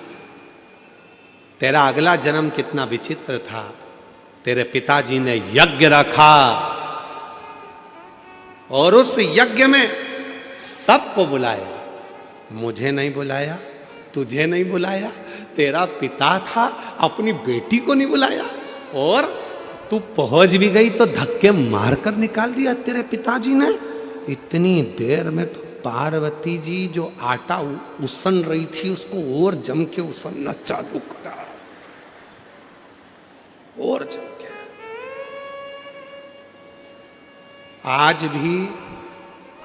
S1: तेरा अगला जन्म कितना विचित्र था, तेरे पिताजी ने यज्ञ रखा और उस यज्ञ में सबको बुलाया, मुझे नहीं बुलाया, तुझे नहीं बुलाया, तेरा पिता था अपनी बेटी को नहीं बुलाया, और तू पहुंच भी गई तो धक्के मारकर निकाल दिया तेरे पिताजी ने। इतनी देर में तो पार्वती जी जो आटा उसन रही थी उसको और जम के उसनना चालू करा, और जम के। आज भी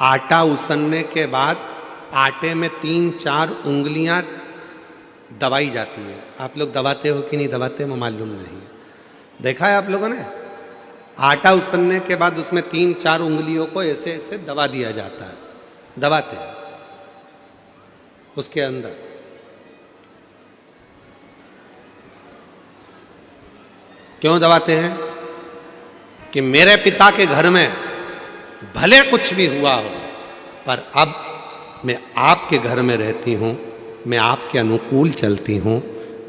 S1: आटा उसनने के बाद आटे में 3-4 उंगलियां दबाई जाती है। आप लोग दबाते हो कि नहीं दबाते हो मालूम नहीं है, देखा है आप लोगों ने? आटा उसनने के बाद उसमें 3-4 उंगलियों को ऐसे ऐसे दबा दिया जाता है, दबाते हैं उसके अंदर। क्यों दबाते हैं? कि मेरे पिता के घर में भले कुछ भी हुआ हो, पर अब मैं आपके घर में रहती हूं, मैं आपके अनुकूल चलती हूं,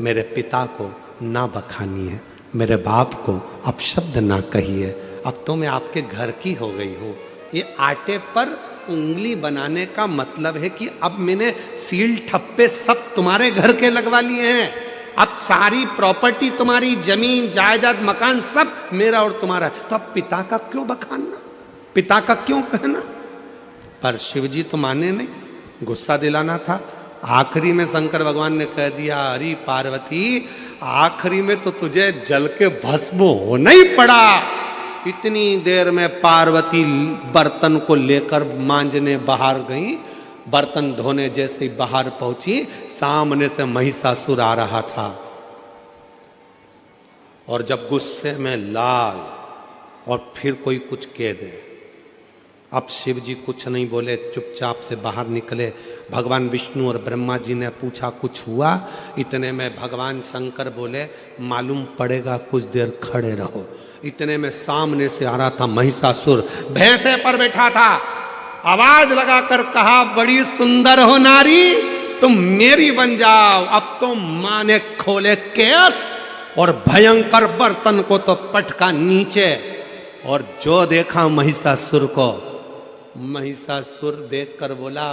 S1: मेरे पिता को ना बखानिए, मेरे बाप को अपशब्द ना कहिए, अब तो मैं आपके घर की हो गई हूं। ये आटे पर उंगली बनाने का मतलब है कि अब मैंने सील ठप्पे सब तुम्हारे घर के लगवा लिए हैं, अब सारी प्रॉपर्टी तुम्हारी, जमीन जायदाद मकान सब मेरा और तुम्हारा, तो अब पिता का क्यों बखानना, पिता का क्यों कहना? पर शिव जी तो माने नहीं, गुस्सा दिलाना था। आखिरी में शंकर भगवान ने कह दिया, अरे पार्वती आखिरी में तो तुझे जल के भस्म होना ही पड़ा। इतनी देर में पार्वती बर्तन को लेकर मांजने बाहर गई, बर्तन धोने जैसे ही बाहर पहुंची, सामने से महिषासुर आ रहा था, और जब गुस्से में लाल और फिर कोई कुछ कह दे, अब शिव जी कुछ नहीं बोले, चुपचाप से बाहर निकले। भगवान विष्णु और ब्रह्मा जी ने पूछा कुछ हुआ? इतने में भगवान शंकर बोले, मालूम पड़ेगा, कुछ देर खड़े रहो। इतने में सामने से आ रहा था महिषासुर, भैंसे पर बैठा था, आवाज लगाकर कहा, बड़ी सुंदर हो नारी, तुम मेरी बन जाओ। अब तो मां ने खोले केस और भयंकर बर्तन को तो पटका नीचे, और जो देखा महिषासुर को, महिषासुर देखकर बोला,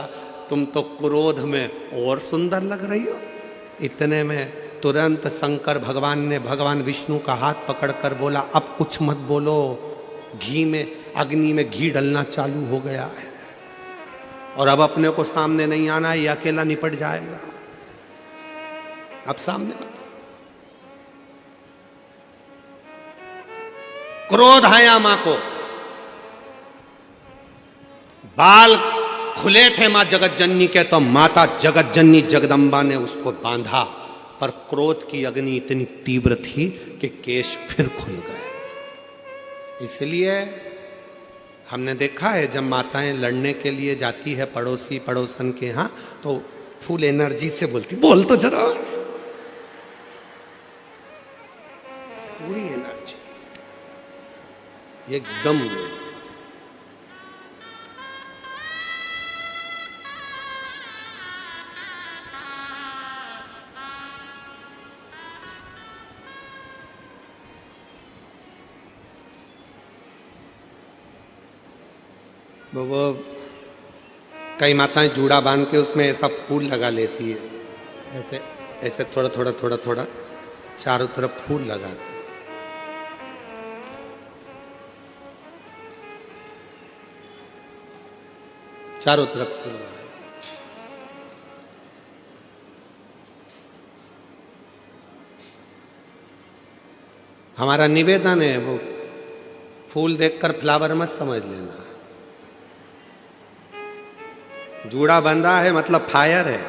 S1: तुम तो क्रोध में और सुंदर लग रही हो। इतने में तुरंत शंकर भगवान ने भगवान विष्णु का हाथ पकड़कर बोला, अब कुछ मत बोलो, घी में, अग्नि में घी डलना चालू हो गया है, और अब अपने को सामने नहीं आना, ये अकेला निपट जाएगा, अब सामने मत। क्रोध आया मां को, बाल खुले थे मां जगत जननी के, तो माता जगत जननी जगदम्बा ने उसको बांधा, पर क्रोध की अग्नि इतनी तीव्र थी कि केश फिर खुल गए। इसलिए हमने देखा है जब माताएं लड़ने के लिए जाती है पड़ोसी पड़ोसन के यहाँ, तो फुल एनर्जी से बोलती, बोल तो जरा, पूरी एनर्जी एकदम। वो कई माताएं जूड़ा बांध के उसमें ऐसा फूल लगा लेती है, ऐसे ऐसे थोड़ा थोड़ा थोड़ा थोड़ा चारों तरफ फूल लगाते, चारों तरफ फूल लगाते। हमारा निवेदन है, वो फूल देखकर फ्लावर मत समझ लेना। जूड़ा बंधा है मतलब फायर है,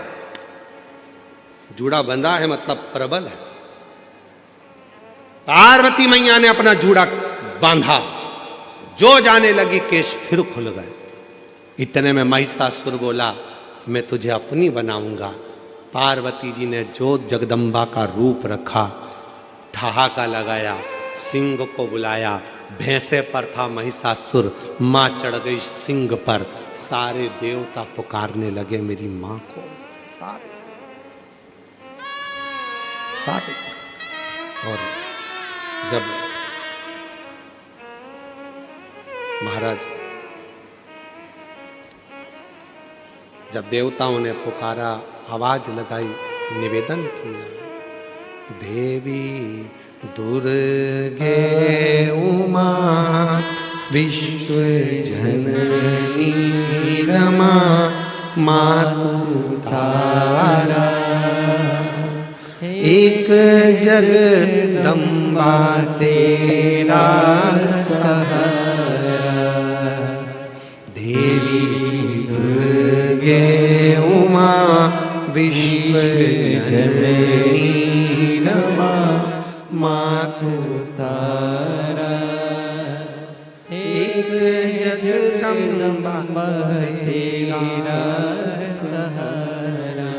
S1: जूड़ा बंधा है मतलब प्रबल है। पार्वती मैया ने अपना जूड़ा बांधा, जो जाने लगी केश फिर खुल गए। इतने में महिषासुर बोला, मैं तुझे अपनी बनाऊंगा। पार्वती जी ने जो जगदम्बा का रूप रखा, ठहाका लगाया, सिंह को बुलाया, भैंसे पर था महिषासुर, मां चढ़ गई सिंह पर, सारे देवता पुकारने लगे मेरी मां को, सारे सारे। और जब महाराज, जब देवताओं ने पुकारा, आवाज लगाई, निवेदन किया, देवी दुर्गे उमा विश्व जननी रमा मातु तारा। एक जगदम्बा तेरा सहारा, देवी दुर्गे उमा विश्व जननी रमा मातु तारा। एक जगदम्बा तेरा सहारा,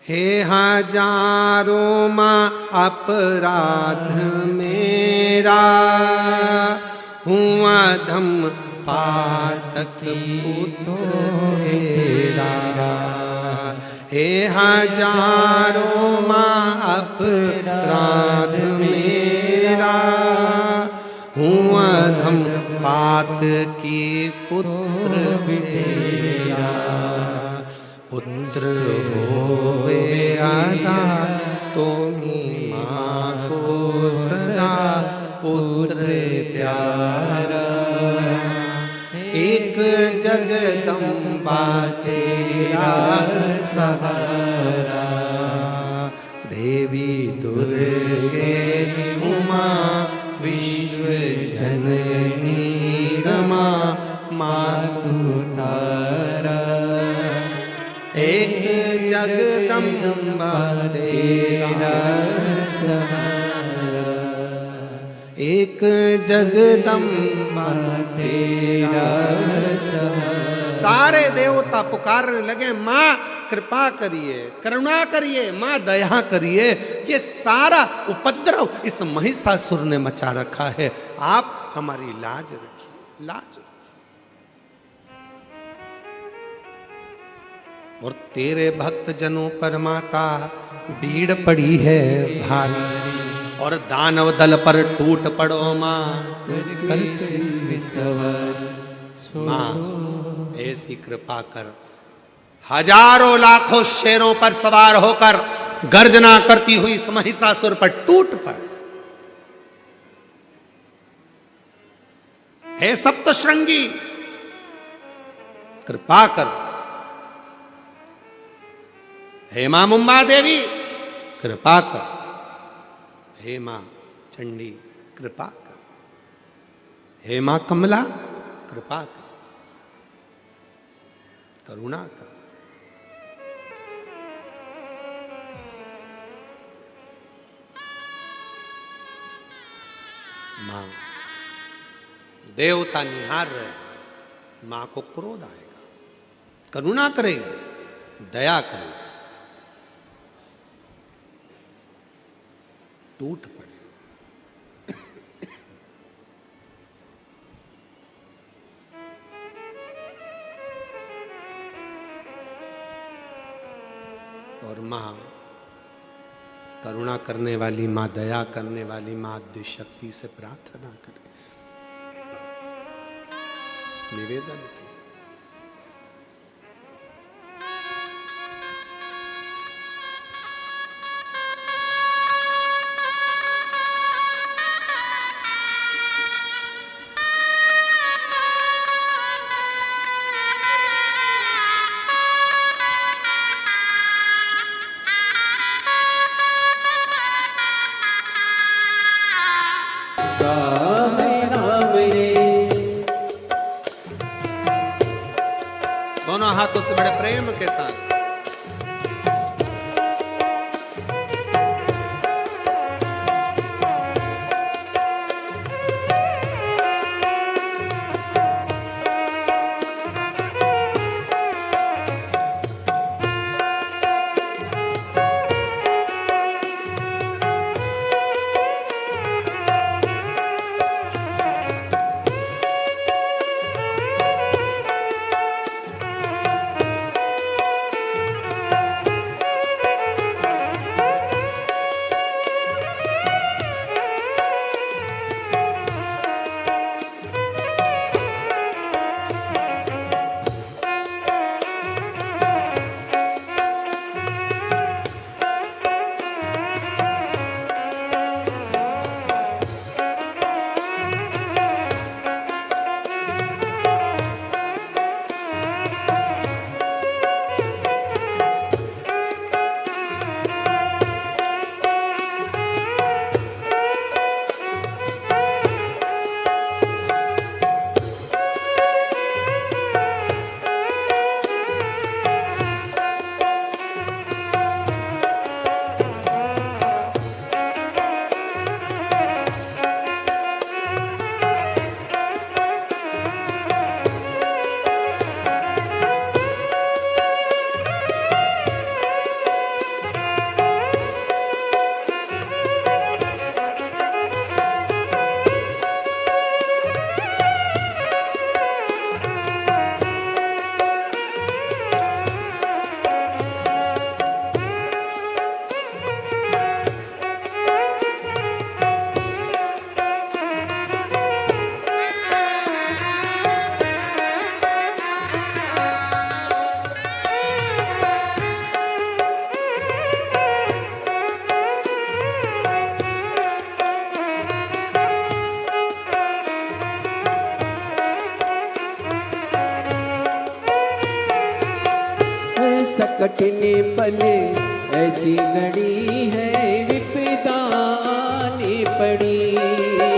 S1: हे हजारों माँ अपराध मेरा, हुआ धम पातक पुत्र तेरा। हे हजारों माँ अपराध मेरा, हुआ धम पात की पुत्र तेरा। पुत्र होवे अदा तुम्ही माँ को सदा पुत्र प्यारा। एक जगदम्बा तेरा सहारा, देवी दुर्गे उमा विश्व जननी रमा मातु तारा। एक जगदम्बा तेरा सहारा, एक जगदम्बा तेरा सहारा। सारे देवता पुकारने लगे, माँ कृपा करिए, करुणा करिए, माँ दया करिए। ये सारा उपद्रव इस महिषासुर ने मचा रखा है, आप हमारी लाज रखिए, लाज रखिए। और तेरे भक्त जनों पर माता भीड़ पड़ी है भारी, और दानव दल पर टूट पड़ो माँ। माँ ऐसी कृपा कर, हजारों लाखों शेरों पर सवार होकर गर्जना करती हुई इस महिषासुर पर टूट पड़। हे सप्तश्रृंगी कृपा कर, हे मां मुंबा देवी कृपा कर, हे मां चंडी कृपा कर, हे मां कमला कृपा कर, करुणा कर। मां देवता निहार रहे, मां को क्रोध आएगा, करुणा करेगी, दया करेगी, टूट पड़े। और मां करुणा करने वाली मां, दया करने वाली मां आद्य शक्ति से प्रार्थना करे, निवेदन किया। दोनों हाथों से बड़े प्रेम के साथ
S3: कठिन पल ऐसी घड़ी है विपदा आनी पड़ी है।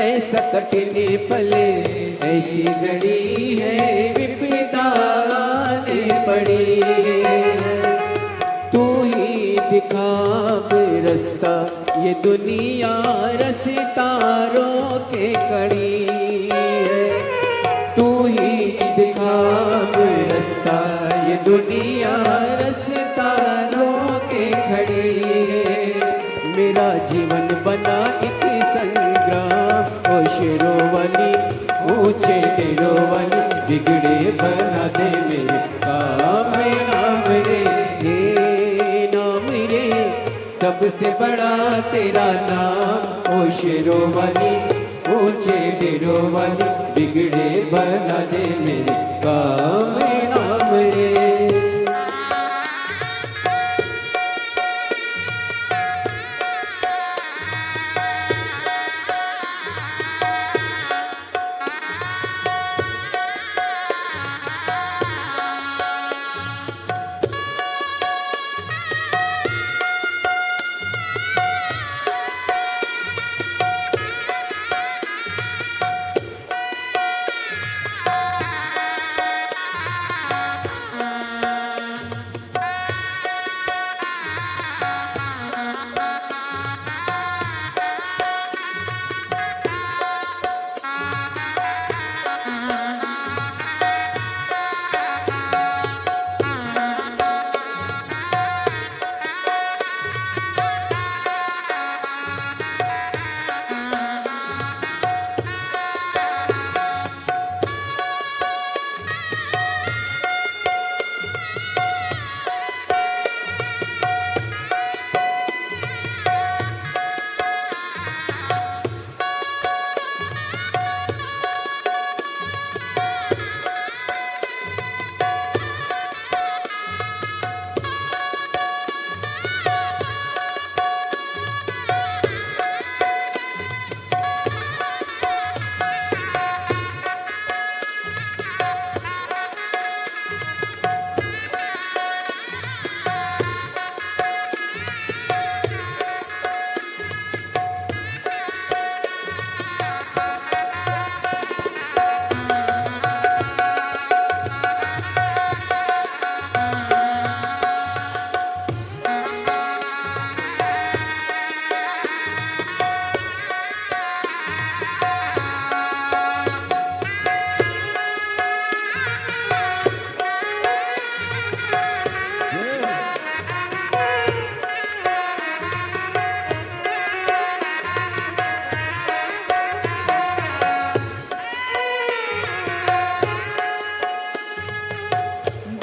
S3: ऐसा कठिन पल ऐसी घड़ी है विपदा आनी पड़ी है। तू ही दिखा रास्ता ये दुनिया रास्ता रोके खड़ी है। तू ही दिखा रास्ता ये दुनिया रास्ता रोके खड़ी है। मेरा जीवन बना एक संग्राम ओ शेरों वाली ऊंचे डेरों वाली बिगड़े बना दे मेरे काम नाम रे हे नाम रे सबसे बड़ा तेरा नाम ओ शेरों वाली ऊंचे डेरों वाली बिगड़े बना दे मेरे काम नाम रे।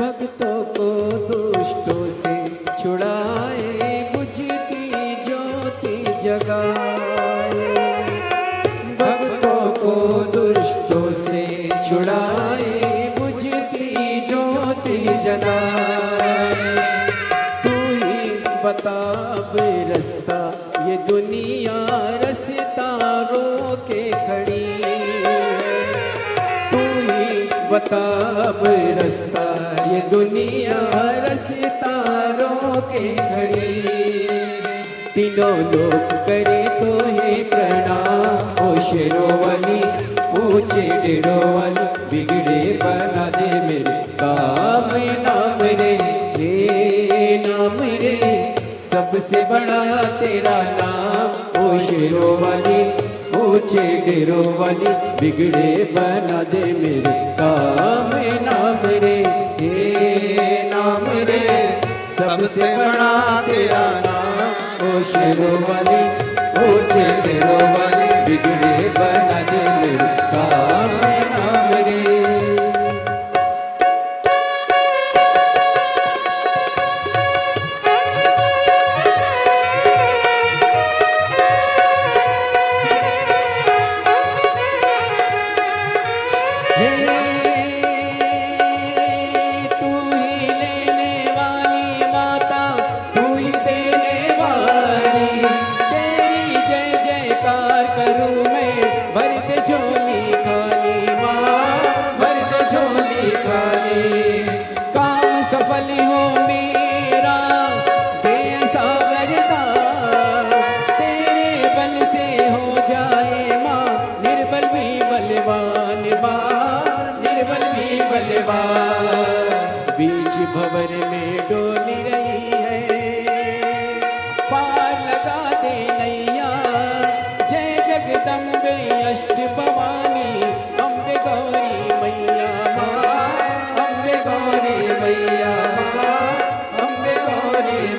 S3: भक्तों को दुष्टों से छुड़ाए बुझती ज्योति जगाए। भक्तों को दुष्टों से छुड़ाए बुझती ज्योति जगाए। तू ही बता अब रास्ता ये दुनिया रास्ता रोके खड़ी है। तू ही बता अब रास्ता ये दुनिया रास्ता रोके खड़ी है। तीनों लोग करे तो हे प्रणाम ओ शेरों वाली ऊंचे डेरों वाली बिगड़े बना दे मेरे काम नाम रे हे नाम रे सबसे बड़ा तेरा नाम ओ शेरों वाली ऊंचे डेरों वाली बिगड़े बना दे मेरे काम नाम रे हे नाम रे सबसे बड़ा तेरा नाम ओ शेरों वाली ऊंचे डेरों वाली बिगड़े बना दे मेरे काम नाम रे। तू ही लेने वाली माता तू ही देने वाली तेरी जय जयकार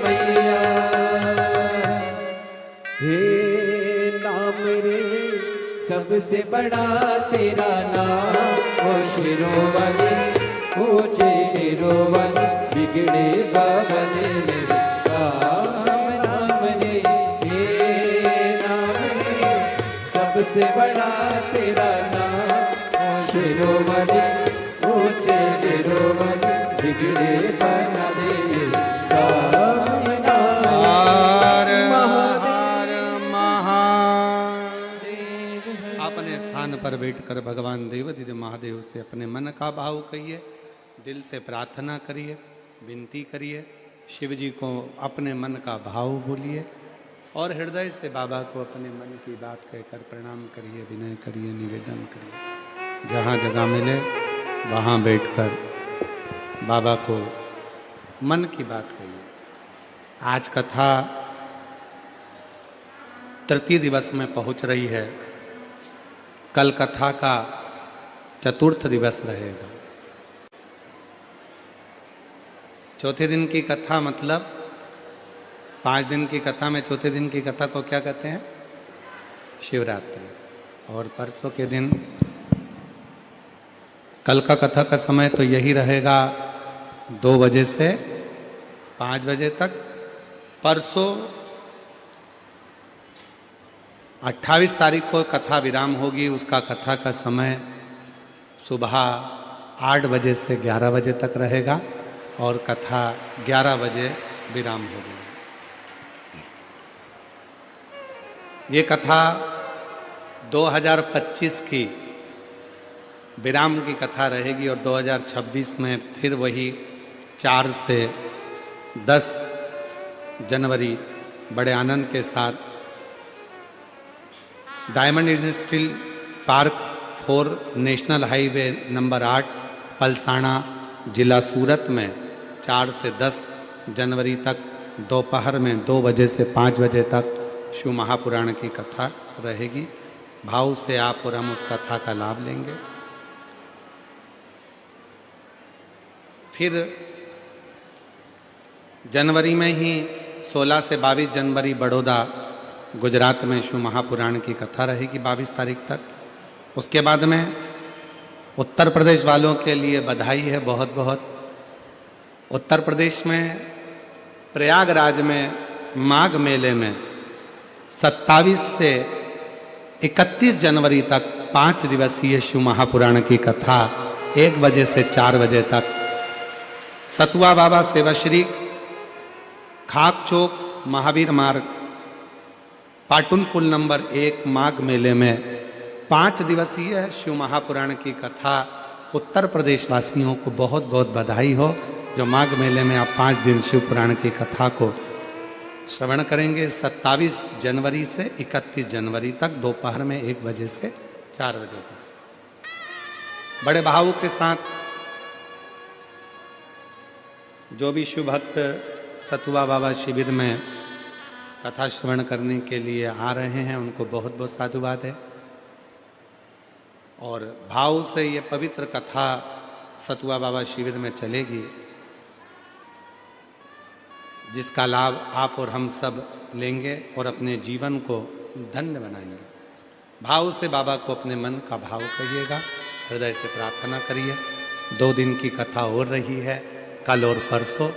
S3: मैया। हे नाम रे सबसे बड़ा तेरा नाम, ओ शिरोमणि ऊंचे निरोवन बिगड़े बावन मेरे काम। नाम रे हे नाम रे सबसे बड़ा तेरा नाम, ओ शिरोमणि ऊंचे निरोवन बिगड़े बना दे मेरे काम।
S1: अपने स्थान पर बैठकर भगवान देवाधिदेव महादेव से अपने मन का भाव कहिए, दिल से प्रार्थना करिए, विनती करिए, शिव जी को अपने मन का भाव बोलिए और हृदय से बाबा को अपने मन की बात कहकर प्रणाम करिए, विनय करिए, निवेदन करिए। जहाँ जगह मिले वहाँ बैठकर बाबा को मन की बात कहिए। आज कथा तृतीय दिवस में पहुँच रही है, कल कथा का चतुर्थ दिवस रहेगा। चौथे दिन की कथा मतलब 5 दिन की कथा में चौथे दिन की कथा को क्या कहते हैं? शिवरात्रि। और परसों के दिन कल का कथा का समय तो यही रहेगा 2 बजे से 5 बजे तक। परसों 28 तारीख को कथा विराम होगी, उसका कथा का समय सुबह 8 बजे से 11 बजे तक रहेगा और कथा 11 बजे विराम होगी। ये कथा 2025 की विराम की कथा रहेगी और 2026 में फिर वही 4 से 10 जनवरी बड़े आनंद के साथ diamond industrial park 4 national highway number 8 Palsana जिला सूरत में 4 से 10 जनवरी तक दोपहर में 2 बजे से 5 बजे तक शिव महापुराण की कथा रहेगी। भाव से आप और हम उस कथा का लाभ लेंगे। फिर जनवरी में ही 16 से 22 जनवरी बड़ौदा गुजरात में शिव महापुराण की कथा रहेगी 22 तारीख तक। उसके बाद में उत्तर प्रदेश वालों के लिए बधाई है बहुत बहुत। उत्तर प्रदेश में प्रयागराज में माघ मेले में 27 से 31 जनवरी तक 5 दिवसीय शिव महापुराण की कथा 1 बजे से 4 बजे तक सतुआ बाबा सेवाश्री खाक चौक महावीर मार्ग पाटुन पुल नंबर 1 माघ मेले में 5 दिवसीय शिव महापुराण की कथा। उत्तर प्रदेश वासियों को बहुत बहुत बधाई हो जो माघ मेले में आप 5 दिन शिव पुराण की कथा को श्रवण करेंगे। 27 जनवरी से 31 जनवरी तक दोपहर में 1 बजे से 4 बजे तक बड़े भावों के साथ जो भी शिव भक्त सतुआ बाबा शिविर में कथा श्रवण करने के लिए आ रहे हैं उनको बहुत बहुत साधुवाद है। और भाव से ये पवित्र कथा सतुआ बाबा शिविर में चलेगी, जिसका लाभ आप और हम सब लेंगे और अपने जीवन को धन्य बनाएंगे। भाव से बाबा को अपने मन का भाव कहिएगा, हृदय से प्रार्थना करिए। 2 दिन की कथा और रही है, कल और परसों।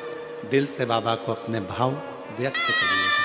S1: दिल से बाबा को अपने भाव व्यक्त करिएगा।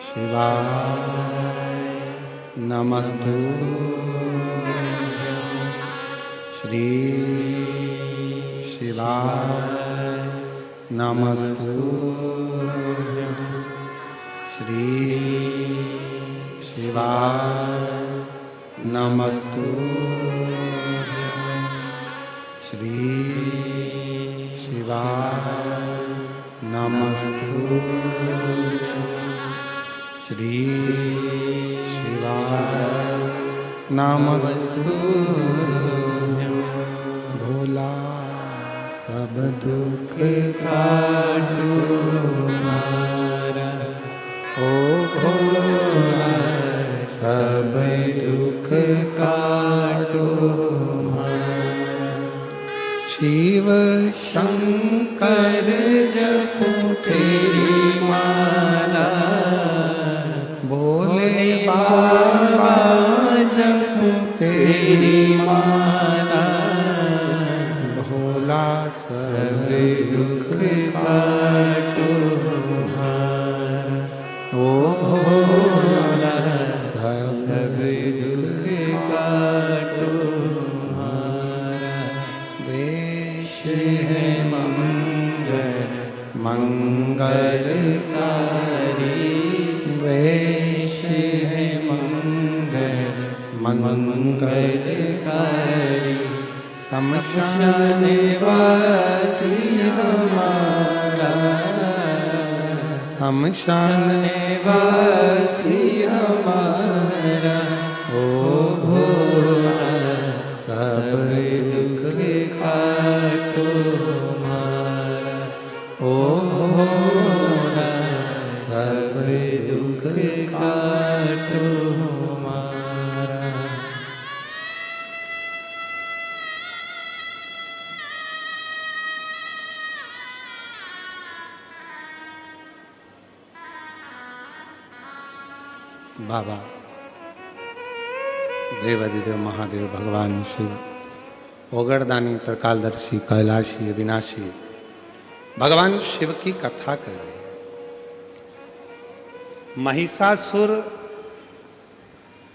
S1: शिवाय नमस्तु श्री शिवाय नमस्तु श्री शिवाय नमस्तु श्री शिवाय नमस्तु श्री शिवाय नमस्तु भोला सब दुख काटो मारा, ओ भोला सब दुख काटो मारा। शिव शंकर जपो तेरी माला, भोले बाबा जपो तेरी माला, भोला सब दुख काटो मारा, ओ भोला सब दुख काटो मारा। वेश है मंगलकारी, वेश है मंगलकारी, शमशान वासी हमारा, शमशान वासी हमारा, ओ भोला सब दुख काटो मारा, ओ भोला सब दुख काटो मारा। बाबा देवादिदेव महादेव भगवान शिव, ओगरदानी, त्रिकालदर्शी, कैलाशी, अविनाशी भगवान शिव की कथा कर रहे। महिषासुर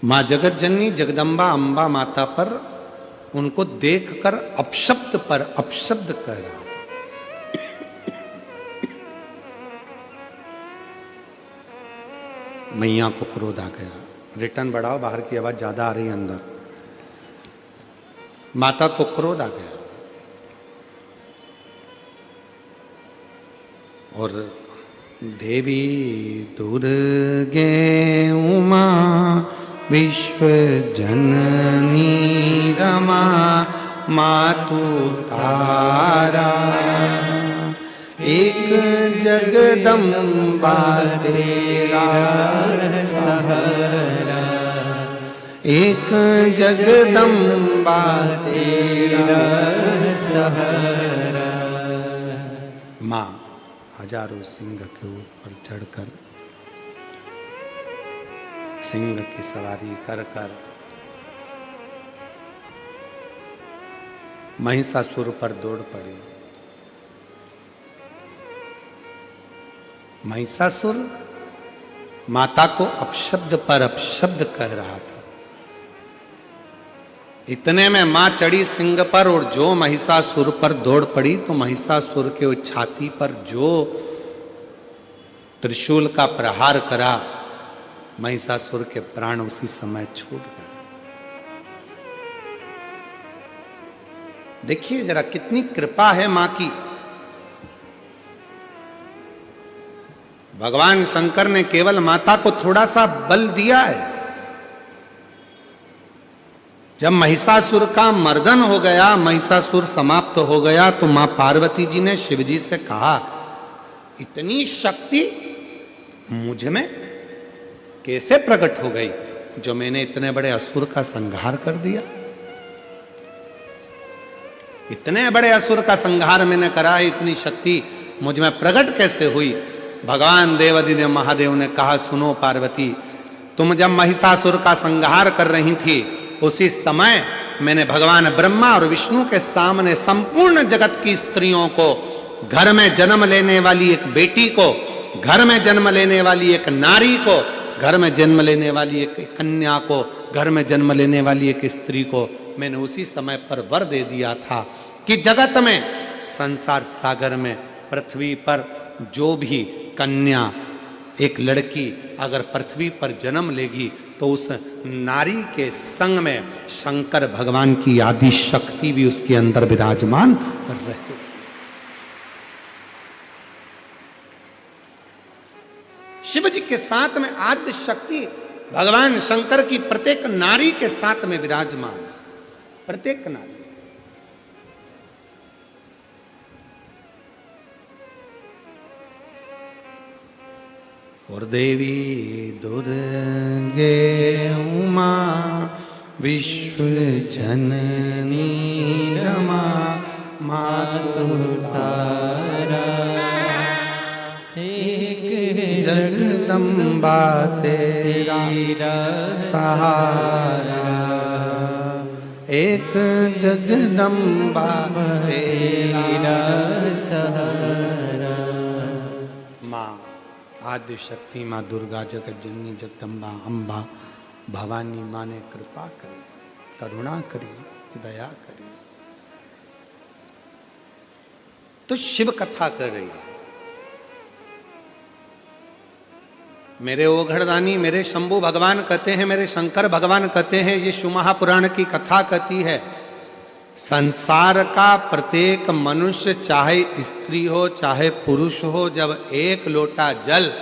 S1: मां जगत जननी जगदम्बा अंबा माता पर उनको देखकर अपशब्द पर अपशब्द कह रहा था। मैया को क्रोध आ गया। रिटर्न बढ़ाओ, बाहर की आवाज ज्यादा आ रही है अंदर। माता को क्रोध आ गया और देवी दुर्गे उमा विश्व जननी रमा मातु तारा, एक जगदम्बा तेरा सहारा, एक जगदम्बा तेरा सहारा। माँ हजारों सिंह के ऊपर चढ़कर सिंह की सवारी कर कर महिषासुर पर दौड़ पड़ी। महिषासुर माता को अपशब्द पर अपशब्द कह रहा था। इतने में मां चढ़ी सिंह पर और जो महिषासुर पर दौड़ पड़ी तो महिषासुर के छाती पर जो त्रिशूल का प्रहार करा, महिषासुर के प्राण उसी समय छूट गए। देखिए जरा कितनी कृपा है मां की। भगवान शंकर ने केवल माता को थोड़ा सा बल दिया है। जब महिषासुर का मर्दन हो गया, महिषासुर समाप्त हो गया, तो मां पार्वती जी ने शिवजी से कहा, इतनी शक्ति मुझ में कैसे प्रकट हो गई जो मैंने इतने बड़े असुर का संहार कर दिया। इतने बड़े असुर का संहार मैंने करा, इतनी शक्ति मुझ में प्रकट कैसे हुई। भगवान देवादिदेव महादेव ने कहा, सुनो पार्वती, तुम जब महिषासुर का संहार कर रही थी उसी समय मैंने भगवान ब्रह्मा और विष्णु के सामने संपूर्ण जगत की स्त्रियों को, घर में जन्म लेने वाली एक बेटी को, घर में जन्म लेने वाली एक नारी को, घर में जन्म लेने वाली एक कन्या को, घर में जन्म लेने वाली एक स्त्री को मैंने उसी समय पर वर दे दिया था कि जगत में, संसार सागर में, पृथ्वी पर जो भी कन्या, एक लड़की अगर पृथ्वी पर जन्म लेगी तो उस नारी के संग में शंकर भगवान की आदि शक्ति भी उसके अंदर विराजमान रहे। के साथ में आद्य शक्ति भगवान शंकर की प्रत्येक नारी के साथ में विराजमान, प्रत्येक नारी। और देवी दुर्गे उमा विश्व जननी रमा मातु तारा,
S2: एक
S1: जगदम्बा तेरा सहारा, एक जगदम्बा तेरा सहारा। माँ आद्य शक्ति, माँ दुर्गा, जगत जननी, जगदम्बा, अम्बा, भवानी माँ ने कृपा करी, करुणा करी, दया करी। तो शिव कथा कर रही है। मेरे ओघड़दानी, मेरे शंभु भगवान कहते हैं, मेरे शंकर भगवान कहते हैं, ये शिव महापुराण की कथा कहती है संसार का प्रत्येक मनुष्य, चाहे स्त्री हो चाहे पुरुष हो, जब एक लोटा जल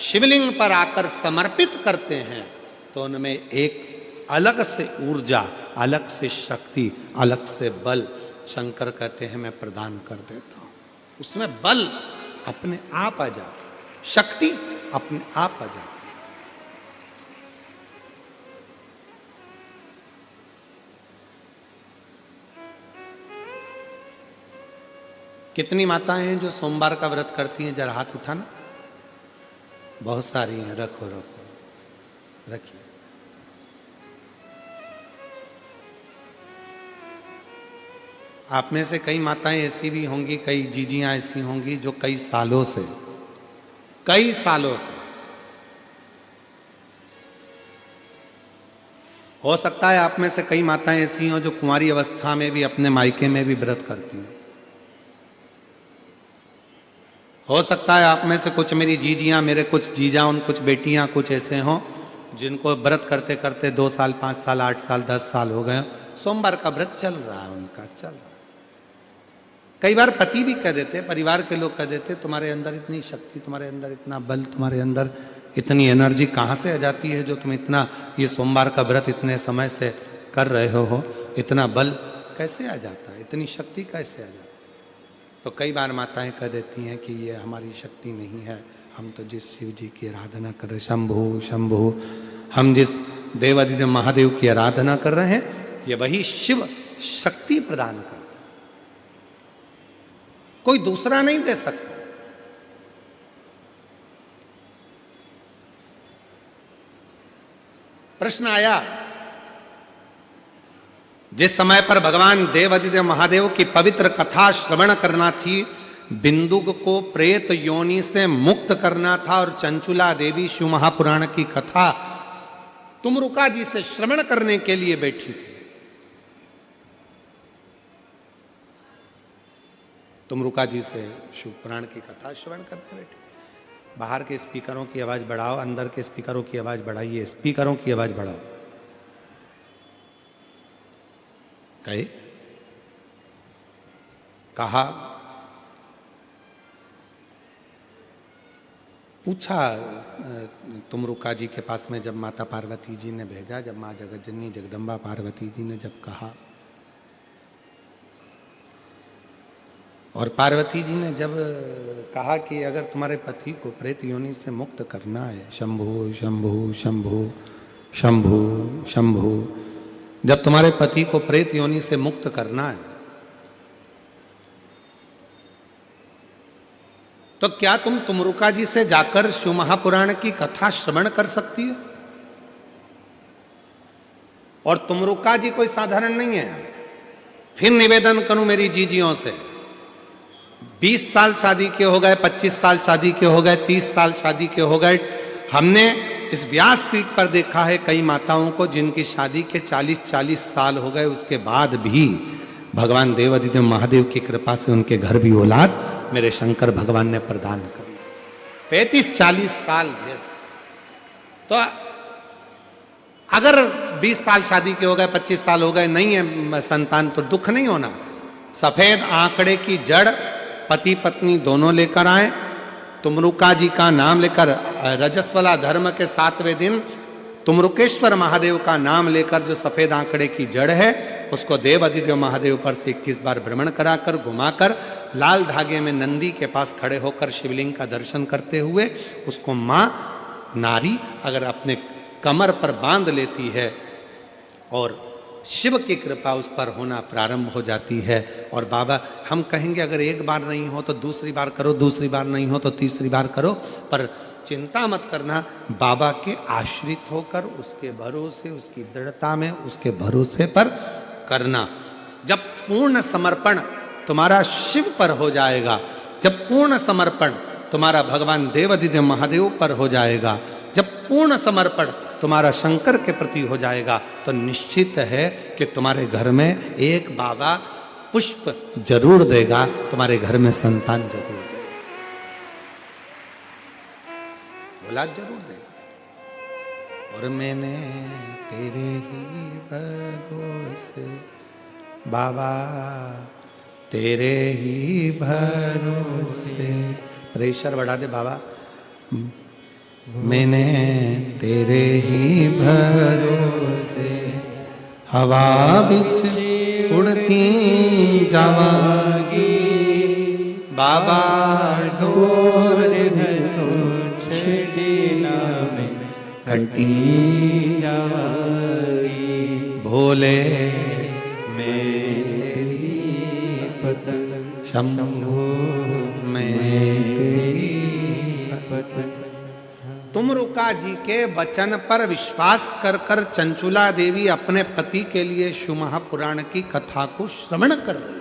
S1: शिवलिंग पर आकर समर्पित करते हैं तो उनमें एक अलग से ऊर्जा, अलग से शक्ति, अलग से बल शंकर कहते हैं मैं प्रदान कर देता हूं। उसमें बल अपने आप आ जाती, शक्ति अपने आप आ जाती। कितनी माताएं हैं जो सोमवार का व्रत करती हैं? जरा हाथ उठाना। बहुत सारी हैं, रखो रखो, रखिए। आप में से कई माताएं ऐसी भी होंगी, कई जीजियां ऐसी होंगी जो कई सालों से हो सकता है आप में से कई माताएं ऐसी हों जो कुंवारी अवस्था में भी अपने मायके में भी व्रत करती हैं। हो सकता है आप में से कुछ मेरी जीजियां, मेरे कुछ जीजा, उन कुछ बेटियां कुछ ऐसे हों जिनको व्रत करते करते 2 साल, 5 साल, 8 साल, 10 साल हो गए। सोमवार का व्रत चल रहा है उनका, चल रहा है। कई बार पति भी कह देते, परिवार के लोग कह देते, तुम्हारे अंदर इतनी शक्ति, तुम्हारे अंदर इतना बल, तुम्हारे अंदर इतनी एनर्जी कहाँ से आ जाती है जो तुम इतना ये सोमवार का व्रत इतने समय से कर रहे हो, इतना बल कैसे आ जाता है, इतनी शक्ति कैसे आ जाती है? तो कई बार माताएं कह देती हैं कि ये हमारी शक्ति नहीं है, हम तो जिस शिव जी की आराधना कर रहे, शंभु शंभु, हम जिस देवादिदेव महादेव की आराधना कर रहे हैं, ये वही शिव शक्ति प्रदान करता है, कोई दूसरा नहीं दे सकता। प्रश्न आया, जिस समय पर भगवान देवादिदेव महादेव की पवित्र कथा श्रवण करना थी, बिंदुक को प्रेत योनि से मुक्त करना था और चंचुला देवी शिव महापुराण की कथा तुमरुका जी से श्रवण करने के लिए बैठी थी। तुमरुका जी से शिव पुराण की कथा श्रवण करने बैठे। बाहर के स्पीकरों की आवाज बढ़ाओ, अंदर के स्पीकरों की आवाज बढ़ाइए, स्पीकरों की आवाज बढ़ाओ। कहे कहा, पूछा तुमरुका जी के पास में जब माता पार्वती जी ने भेजा, जब माँ जगतजननी जगदम्बा पार्वती जी ने जब कहा, और पार्वती जी ने जब कहा कि अगर तुम्हारे पति को प्रेत योनि से मुक्त करना है, शंभु शंभु शंभु शंभु शंभु, जब तुम्हारे पति को प्रेत योनि से मुक्त करना है तो क्या तुम तुमरुका जी से जाकर शिव महापुराण की कथा श्रवण कर सकती हो? और तुमरुका जी कोई साधारण नहीं है। फिर निवेदन करूं मेरी जीजियों से, 20 साल शादी के हो गए, 25 साल शादी के हो गए, 30 साल शादी के हो गए, हमने इस व्यासपीठ पर देखा है कई माताओं को जिनकी शादी के 40-40 साल हो गए, उसके बाद भी भगवान देवादिदेव महादेव की कृपा से उनके घर भी औलाद मेरे शंकर भगवान ने प्रदान करी। 35-40 साल तो अगर 20 साल शादी के हो गए, 25 साल हो गए, नहीं है संतान, तो दुख नहीं होना। सफेद आंकड़े की जड़ पति पत्नी दोनों लेकर आए, तुमरुका जी का नाम लेकर रजस्वला धर्म के 7वें दिन तुमरुकेश्वर महादेव का नाम लेकर जो सफेद आंकड़े की जड़ है उसको देव अधिदेव महादेव पर से 21 बार भ्रमण कराकर घुमाकर लाल धागे में नंदी के पास खड़े होकर शिवलिंग का दर्शन करते हुए उसको मां नारी अगर अपने कमर पर बांध लेती है और शिव की कृपा उस पर होना प्रारंभ हो जाती है। और बाबा हम कहेंगे अगर एक बार नहीं हो तो दूसरी बार करो, दूसरी बार नहीं हो तो तीसरी बार करो, पर चिंता मत करना, बाबा के आश्रित होकर उसके भरोसे, उसकी दृढ़ता में, उसके भरोसे पर करना। जब पूर्ण समर्पण तुम्हारा शिव पर हो जाएगा, जब पूर्ण समर्पण तुम्हारा भगवान देवाधिदेव महादेव पर हो जाएगा, जब पूर्ण समर्पण तुम्हारा शंकर के प्रति हो जाएगा, तो निश्चित है कि तुम्हारे घर में एक बाबा पुष्प जरूर देगा, तुम्हारे घर में संतान जरूर देगा, औलाद जरूर देगा। और मैंने तेरे ही भरोसे बाबा, तेरे ही भरोसे, प्रेशर बढ़ा दे बाबा, मैंने तेरे ही भरोसे हवा बिच उड़ती जावागी बाबा,
S2: डोर है तो छेड़ना में कटी जावागी,
S1: भोले
S2: मेरी पतंग
S1: शंभो मैं तेरी
S2: पतंग।
S1: तुमरुका जी के वचन पर विश्वास कर कर चंचुला देवी अपने पति के लिए शिव महापुराण की कथा को श्रवण कर रही।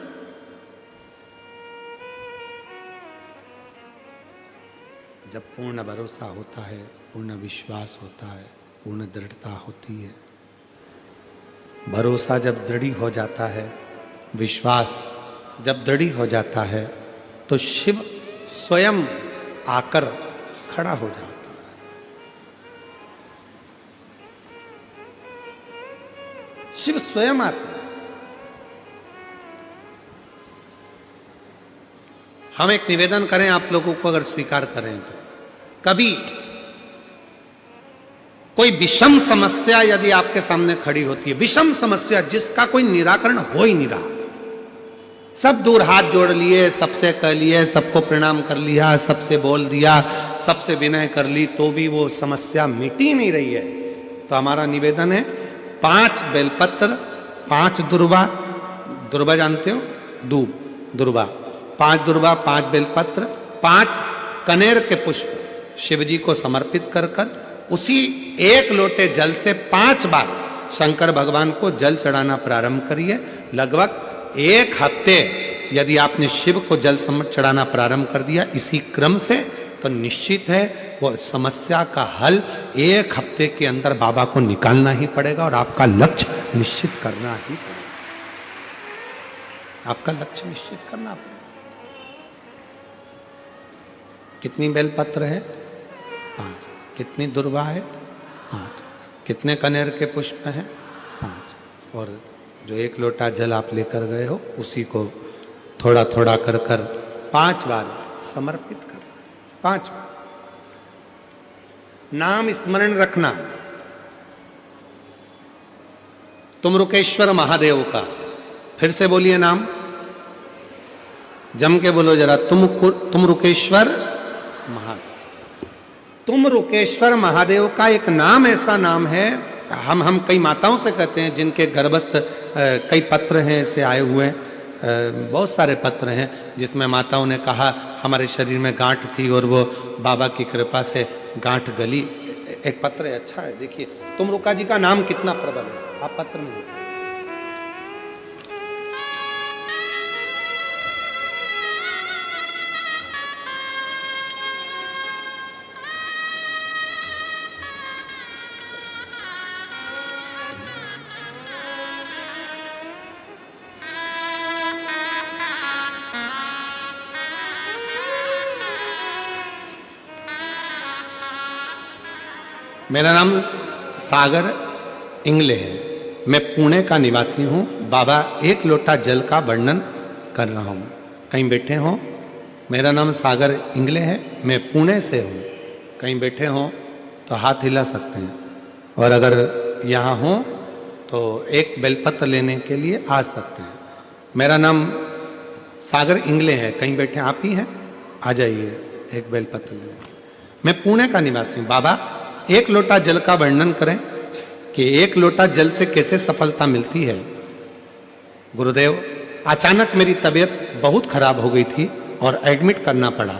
S1: जब पूर्ण भरोसा होता है, पूर्ण विश्वास होता है, पूर्ण दृढ़ता होती है, भरोसा जब दृढ़ हो जाता है, विश्वास जब दृढ़ हो जाता है, तो शिव स्वयं आकर खड़ा हो जाता है। शिव स्वयं आते हैं। हम एक निवेदन करें आप लोगों को, अगर स्वीकार करें तो कभी कोई विषम समस्या यदि आपके सामने खड़ी होती है, विषम समस्या जिसका कोई निराकरण हो ही नहीं रहा, सब दूर हाथ जोड़ लिए, सबसे कह लिए, सबको प्रणाम कर लिया, सबसे बोल दिया, सबसे विनय कर ली, तो भी वो समस्या मिटी नहीं रही है, तो हमारा निवेदन है 5 बेलपत्र, 5 दुर्वा, दुर्वा जानते हो, दूब, दुर्वा, 5 दुर्वा, 5 बेलपत्र, 5 कनेर के पुष्प शिव जी को समर्पित कर कर उसी एक लोटे जल से 5 बार शंकर भगवान को जल चढ़ाना प्रारंभ करिए। लगभग 1 हफ्ते यदि आपने शिव को जल चढ़ाना प्रारंभ कर दिया इसी क्रम से, तो निश्चित है वो समस्या का हल 1 हफ्ते के अंदर बाबा को निकालना ही पड़ेगा और आपका लक्ष्य निश्चित करना ही पड़ेगा। आपका लक्ष्य निश्चित करना पड़ेगा। कितनी बेलपत्र है? 5। कितनी दुर्वा है? 5। कितने कनेर के पुष्प हैं? 5। और जो 1 लोटा जल आप लेकर गए हो उसी को थोड़ा थोड़ा कर कर 5 बार समर्पित करना। 5 बार नाम स्मरण रखना, तुमरुकेश्वर महादेव का। फिर से बोलिए नाम, जम के बोलो जरा, तुमरुकेश्वर महादेव। तुमरुकेश्वर महादेव का एक नाम ऐसा नाम है, हम कई माताओं से कहते हैं जिनके गर्भस्थ कई पत्र हैं ऐसे आए हुए हैं, बहुत सारे पत्र हैं जिसमें माताओं ने कहा हमारे शरीर में गांठ थी और वो बाबा की कृपा से गांठ गली। एक पत्र है, अच्छा है, देखिए तुमरुका जी का नाम कितना प्रबल है, आप पत्र में देखिए। मेरा नाम सागर इंगले है, मैं पुणे का निवासी हूँ। बाबा 1 लोटा जल का वर्णन कर रहा हूँ, कहीं बैठे हो। मेरा नाम सागर इंगले है, मैं पुणे से हूँ। कहीं बैठे हों तो हाथ हिला सकते हैं, और अगर यहाँ हों तो एक बेलपत्र लेने के लिए आ सकते हैं। मेरा नाम सागर इंगले है, कहीं बैठे आप ही हैं, आ जाइए एक बेलपत्र लेने। मैं पुणे का निवासी हूँ। बाबा, एक लोटा जल का वर्णन करें कि एक लोटा जल से कैसे सफलता मिलती है। गुरुदेव, अचानक मेरी तबीयत बहुत खराब हो गई थी और एडमिट करना पड़ा।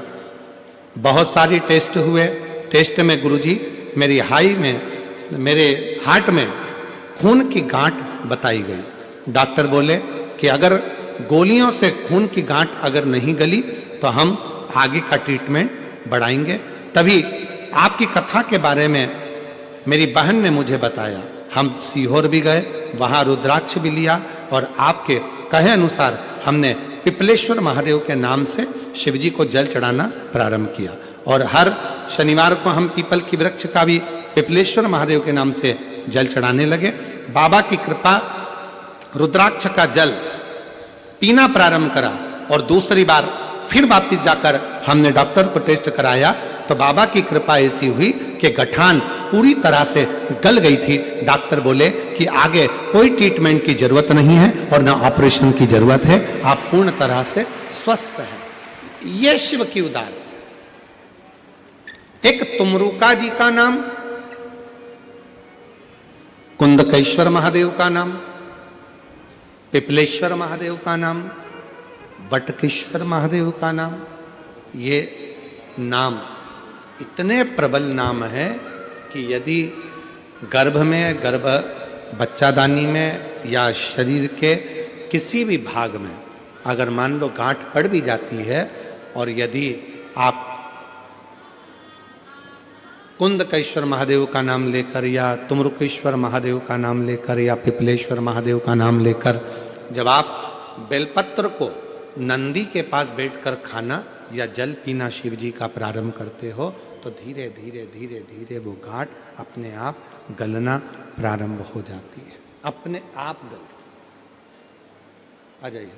S1: बहुत सारी टेस्ट हुए। टेस्ट में गुरुजी मेरी मेरे हार्ट में खून की गांठ बताई गई। डॉक्टर बोले कि अगर गोलियों से खून की गांठ अगर नहीं गली तो हम आगे का ट्रीटमेंट बढ़ाएंगे। तभी आपकी कथा के बारे में मेरी बहन ने मुझे बताया। हम सीहोर भी गए, वहां रुद्राक्ष भी लिया और आपके कहे अनुसार हमने पिपलेश्वर महादेव के नाम से शिवजी को जल चढ़ाना प्रारंभ किया। और हर शनिवार को हम पीपल की वृक्ष का भी पिपलेश्वर महादेव के नाम से जल चढ़ाने लगे। बाबा की कृपा, रुद्राक्ष का जल पीना प्रारंभ करा और दूसरी बार फिर वापिस जाकर हमने डॉक्टर को टेस्ट कराया तो बाबा की कृपा ऐसी हुई कि गठान पूरी तरह से गल गई थी। डॉक्टर बोले कि आगे कोई ट्रीटमेंट की जरूरत नहीं है और ना ऑपरेशन की जरूरत है, आप पूर्ण तरह से स्वस्थ हैं। यह शिव की उदार। एक तुमरुका जी का नाम, कुंदकेश्वर महादेव का नाम, पिपलेश्वर महादेव का नाम, बटकेश्वर महादेव का नाम, ये नाम इतने प्रबल नाम है कि यदि गर्भ में, गर्भ बच्चादानी में या शरीर के किसी भी भाग में अगर मान लो गांठ पड़ भी जाती है और यदि आप कुंदकेश्वर महादेव का नाम लेकर या तुमरुकेश्वर महादेव का नाम लेकर या पिपलेश्वर महादेव का नाम लेकर जब आप बेलपत्र को नंदी के पास बैठकर खाना या जल पीना शिव जी का प्रारंभ करते हो तो धीरे धीरे धीरे धीरे वो गांठ अपने आप गलना प्रारंभ हो जाती है, अपने आप गलती। आ जाइए।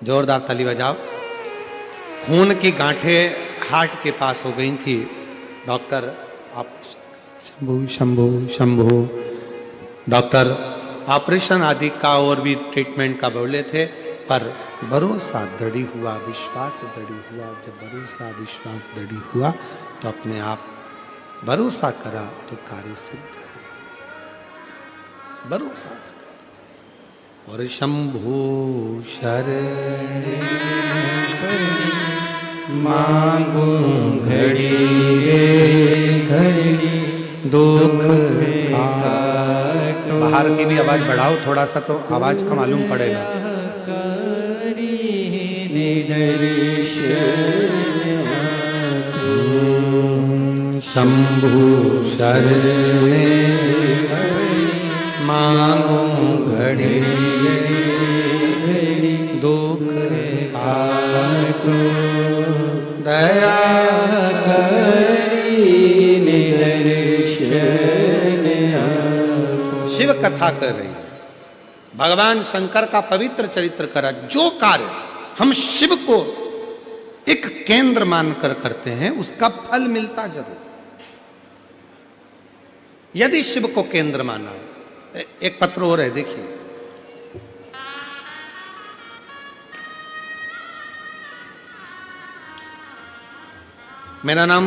S1: जोरदार ताली बजाओ। खून की गांठें हार्ट के पास हो गई थी। डॉक्टर आप शंभू शंभू शंभू डॉक्टर ऑपरेशन आदि का और भी ट्रीटमेंट का बोले थे, पर भरोसा दृढ़ हुआ, विश्वास दृढ़ हुआ। जब भरोसा विश्वास दृढ़ हुआ तो अपने आप भरोसा करा तो कार्य सिद्ध। भरोसा और शंभू शरण
S2: मांगू घड़ी रे घड़ी
S1: दुख
S2: काटो।
S1: बाहर की भी आवाज बढ़ाओ थोड़ा सा तो आवाज का मालूम पड़ेगा। शंभु शरणे मांगू घड़ी दुख काटो दया शिव कथा कर रही है। भगवान शंकर का पवित्र चरित्र करा। जो कार्य हम शिव को एक केंद्र मानकर करते हैं उसका फल मिलता जरूर। यदि शिव को केंद्र माना। एक पत्र और है, देखिए। मेरा नाम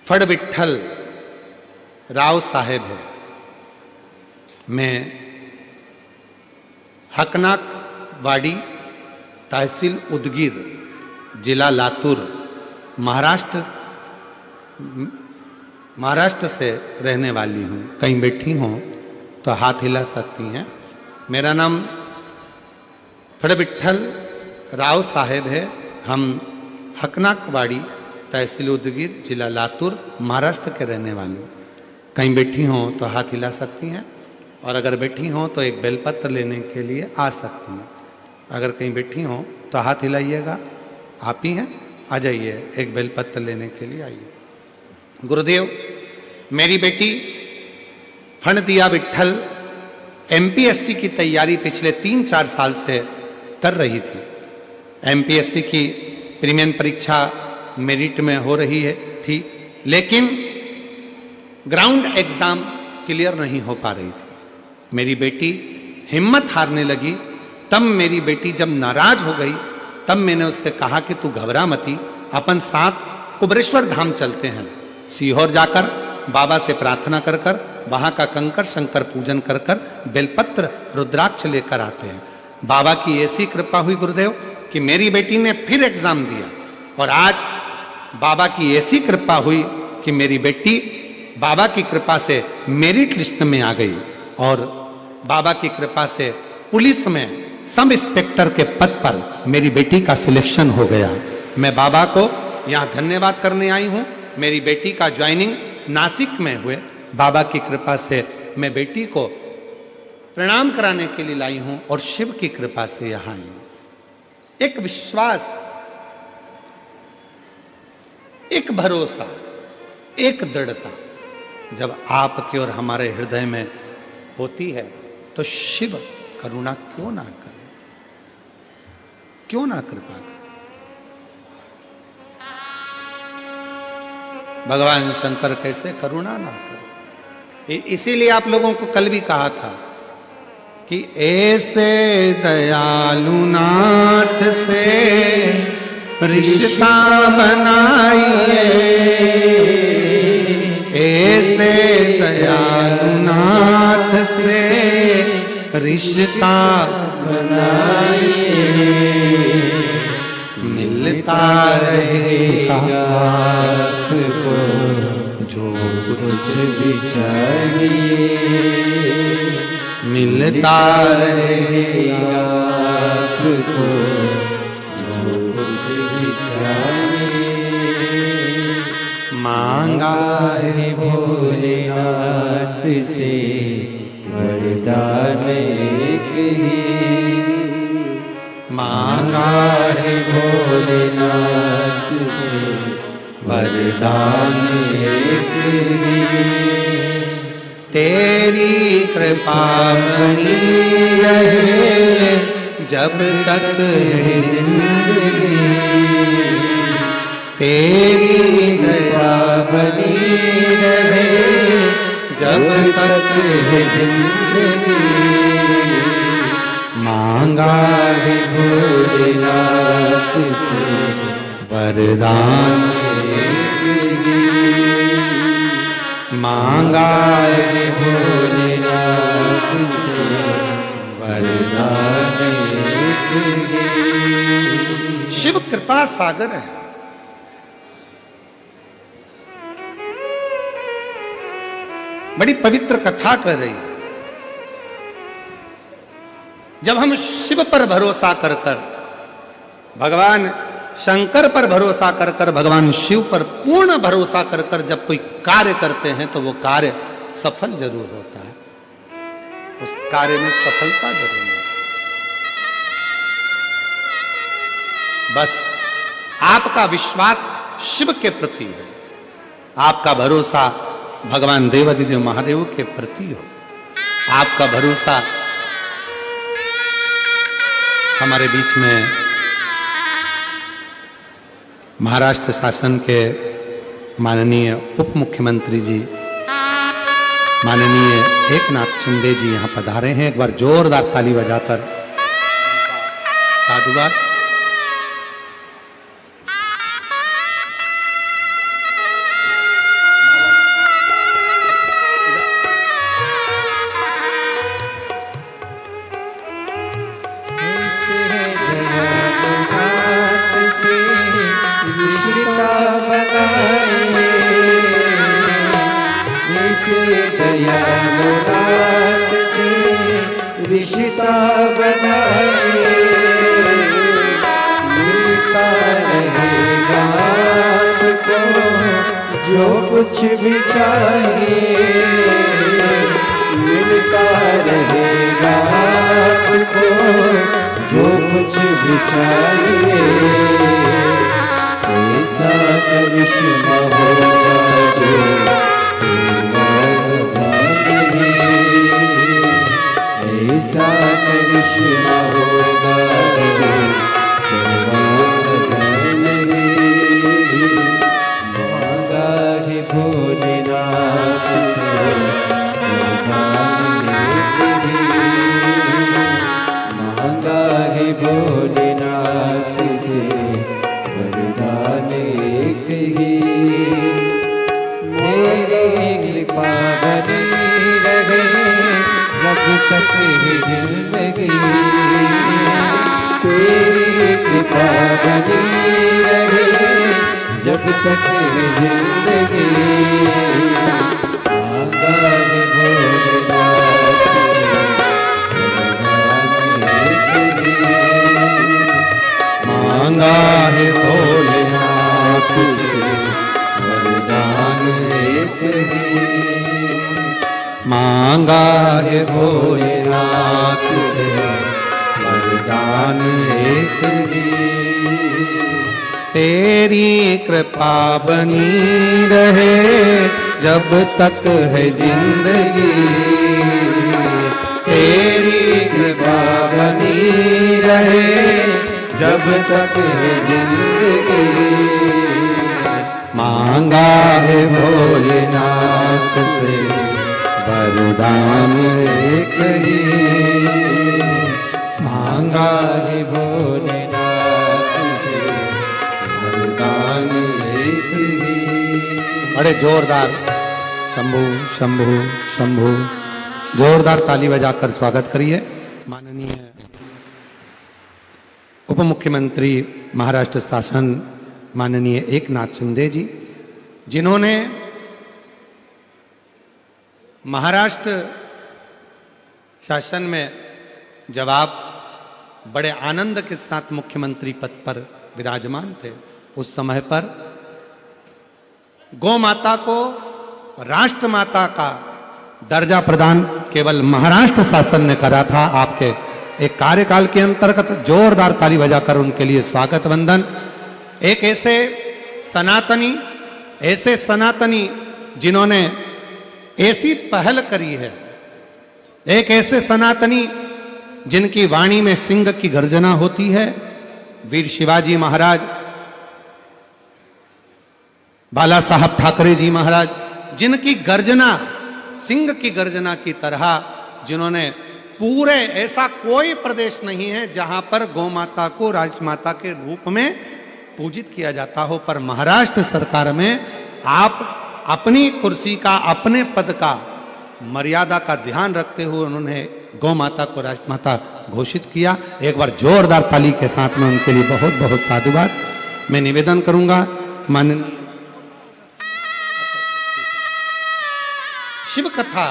S1: फड़ विठल राव साहेब है। मैं हकनाक वाड़ी, तहसील उदगीर, जिला लातूर, महाराष्ट्र से रहने वाली हूँ। कहीं बैठी हों तो हाथ हिला सकती हैं। मेरा नाम फड़ विठल राव साहेब है। हम हकनाक वाड़ी, तहसील उदगीर, जिला लातूर, महाराष्ट्र के रहने वाले हूँ। कहीं बैठी हों तो हाथ हिला सकती हैं और अगर बैठी हों तो एक बेलपत्र लेने के लिए आ सकती हैं। अगर कहीं बैठी हों तो हाथ हिलाइएगा। आप ही हैं, आ जाइए, एक बेलपत्र लेने के लिए आइए। गुरुदेव, मेरी बेटी फणदिया विट्ठल एमपीएससी की तैयारी पिछले 3-4 साल से कर रही थी। एमपीएससी की प्रीलिमिनरी परीक्षा मेरिट में हो रही थी, लेकिन ग्राउंड एग्जाम क्लियर नहीं हो पा रही थी। मेरी बेटी हिम्मत हारने लगी। तब मेरी बेटी जब नाराज हो गई, तब मैंने उससे कहा कि तू घबरा मती, अपन साथ कुबरेश्वर धाम चलते हैं। सीहोर जाकर बाबा से प्रार्थना कर कर, वहां का कंकर शंकर पूजन कर कर बेलपत्र रुद्राक्ष लेकर आते हैं। बाबा की ऐसी कृपा हुई गुरुदेव कि मेरी बेटी ने फिर एग्जाम दिया, और आज बाबा की ऐसी कृपा हुई कि मेरी बेटी बाबा की कृपा से मेरिट लिस्ट में आ गई, और बाबा की कृपा से पुलिस में सब इंस्पेक्टर के पद पर मेरी बेटी का सिलेक्शन हो गया। मैं बाबा को यहाँ धन्यवाद करने आई हूँ। मेरी बेटी का ज्वाइनिंग नासिक में हुए, बाबा की कृपा से मैं बेटी को प्रणाम कराने के लिए लाई हूँ, और शिव की कृपा से यहाँ आई हूँ। एक विश्वास, एक भरोसा, एक दृढ़ता जब आपके और हमारे हृदय में होती है, तो शिव करुणा क्यों ना करे, क्यों ना कृपा करे। भगवान शंकर कैसे करुणा ना करे। इसीलिए आप लोगों को कल भी कहा था कि ऐसे दयालु नाथ से रिश्ता बनाइए, ऐसे दयालु नाथ से रिश्ता बनाइए, मिलता रहेगा आपको जो कुछ भी चाहिए, मिलता रहेगा आपको जो कुछ भी चाहिए। मांगा है भोलेनाथ से वरदान एक ही, मांगा है भोलेनाथ से वरदान एक ही। तेरी कृपा बनी रहे जब तक है जिंदगी, तेरी दया बनी रहे जब तक है जिंदगी। मांगा है भोलेनाथ से वरदान एक ही, मांगा है भोलेनाथ से वरदान एक ही। शिव कृपा सागर है। बड़ी पवित्र कथा कर रही है। जब हम शिव पर भरोसा कर कर, भगवान शंकर पर भरोसा कर कर, भगवान शिव पर पूर्ण भरोसा कर कर जब कोई कार्य करते हैं, तो वो कार्य सफल जरूर होता है। उस कार्य में सफलता जरूर होती है। बस आपका विश्वास शिव के प्रति है, आपका भरोसा भगवान देवादिदेव महादेव के प्रति हो, आपका भरोसा हमारे बीच में महाराष्ट्र शासन के माननीय उप मुख्यमंत्री जी माननीय एकनाथ शिंदे जी यहाँ पधारे हैं। एक बार जोरदार ताली बजाकर साधुवाद।
S3: रिश्ता बनाए, मिलता रहेगा आपको जो कुछ भी चाहिए, मिलता रहेगा आपको जो कुछ भी चाहिए। करिश्मा होगा जो ऐसा करिश्मा होगा जो मांगा है भोलेनाथ से मांगा है भोलेनाथ से वरदान एक ही मेरी कृपा बनी रहे जब तक है जिंदगी तेरी कृपा बनी रहे जब तक है जिंदगी मांगा है भोलेनाथ
S1: मांगा है भोलेनाथ से वरदान एक ही मांगा है भोलेनाथ से वरदान एक ही तेरी कृपा बनी रहे जब तक है जिंदगी तेरी कृपा बनी रहे जब तक है जिंदगी मांगा है भोलेनाथ से वरदान एक ही मांगा है भोलेनाथ से वरदान एक ही। बड़े जोरदार शंभू शंभू शंभू जोरदार ताली बजाकर स्वागत करिए माननीय उप मुख्यमंत्री महाराष्ट्र शासन माननीय एकनाथ शिंदे जी, जिन्होंने महाराष्ट्र शासन में जब आप बड़े आनंद के साथ मुख्यमंत्री पद पर विराजमान थे, उस समय पर गौ माता को राष्ट्र माता का दर्जा प्रदान केवल महाराष्ट्र शासन ने करा था। आपके एक कार्यकाल के अंतर्गत जोरदार ताली बजाकर उनके लिए स्वागत वंदन। एक ऐसे सनातनी जिन्होंने ऐसी पहल करी है, एक ऐसे सनातनी जिनकी वाणी में सिंह की गर्जना होती है, वीर शिवाजी महाराज, बाला साहब ठाकरे जी महाराज, जिनकी गर्जना सिंह की गर्जना की तरह, जिन्होंने पूरे ऐसा कोई प्रदेश नहीं है जहां पर गौ माता को राजमाता के रूप में पूजित किया जाता हो, पर महाराष्ट्र सरकार में आप अपनी कुर्सी का, अपने पद का, मर्यादा का ध्यान रखते हुए उन्होंने गौ माता को राजमाता घोषित किया। एक बार जोरदार ताली के साथ में उनके लिए बहुत बहुत साधुवाद। मैं निवेदन करूंगा माननीय शिव कथा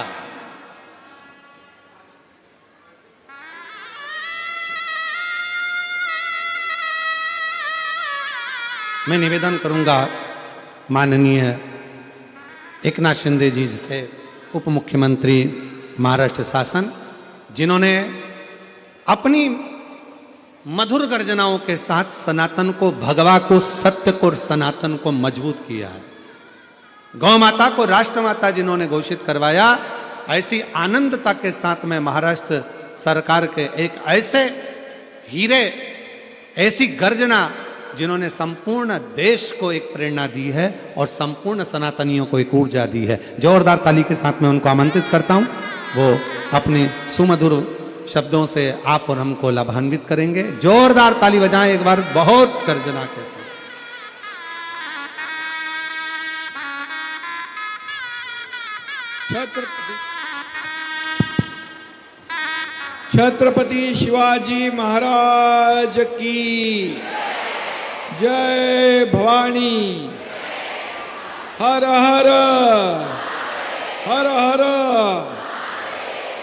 S1: मैं निवेदन करूंगा माननीय एकनाथ शिंदे जी से, उप मुख्यमंत्री महाराष्ट्र शासन, जिन्होंने अपनी मधुर गर्जनाओं के साथ सनातन को, भगवा को, सत्य को, सनातन को मजबूत किया है। गौ माता को राष्ट्रमाता जिन्होंने घोषित करवाया, ऐसी आनंदता के साथ में महाराष्ट्र सरकार के एक ऐसे हीरे, ऐसी गर्जना जिन्होंने संपूर्ण देश को एक प्रेरणा दी है और संपूर्ण सनातनियों को एक ऊर्जा दी है। जोरदार ताली के साथ में उनको आमंत्रित करता हूं, वो अपने सुमधुर शब्दों से आप और हमको लाभान्वित करेंगे। जोरदार ताली बजाएं एक बार, बहुत गर्जना के साथ।
S4: छत्रपति शिवाजी महाराज की जय। भवानी हर हर हर हर,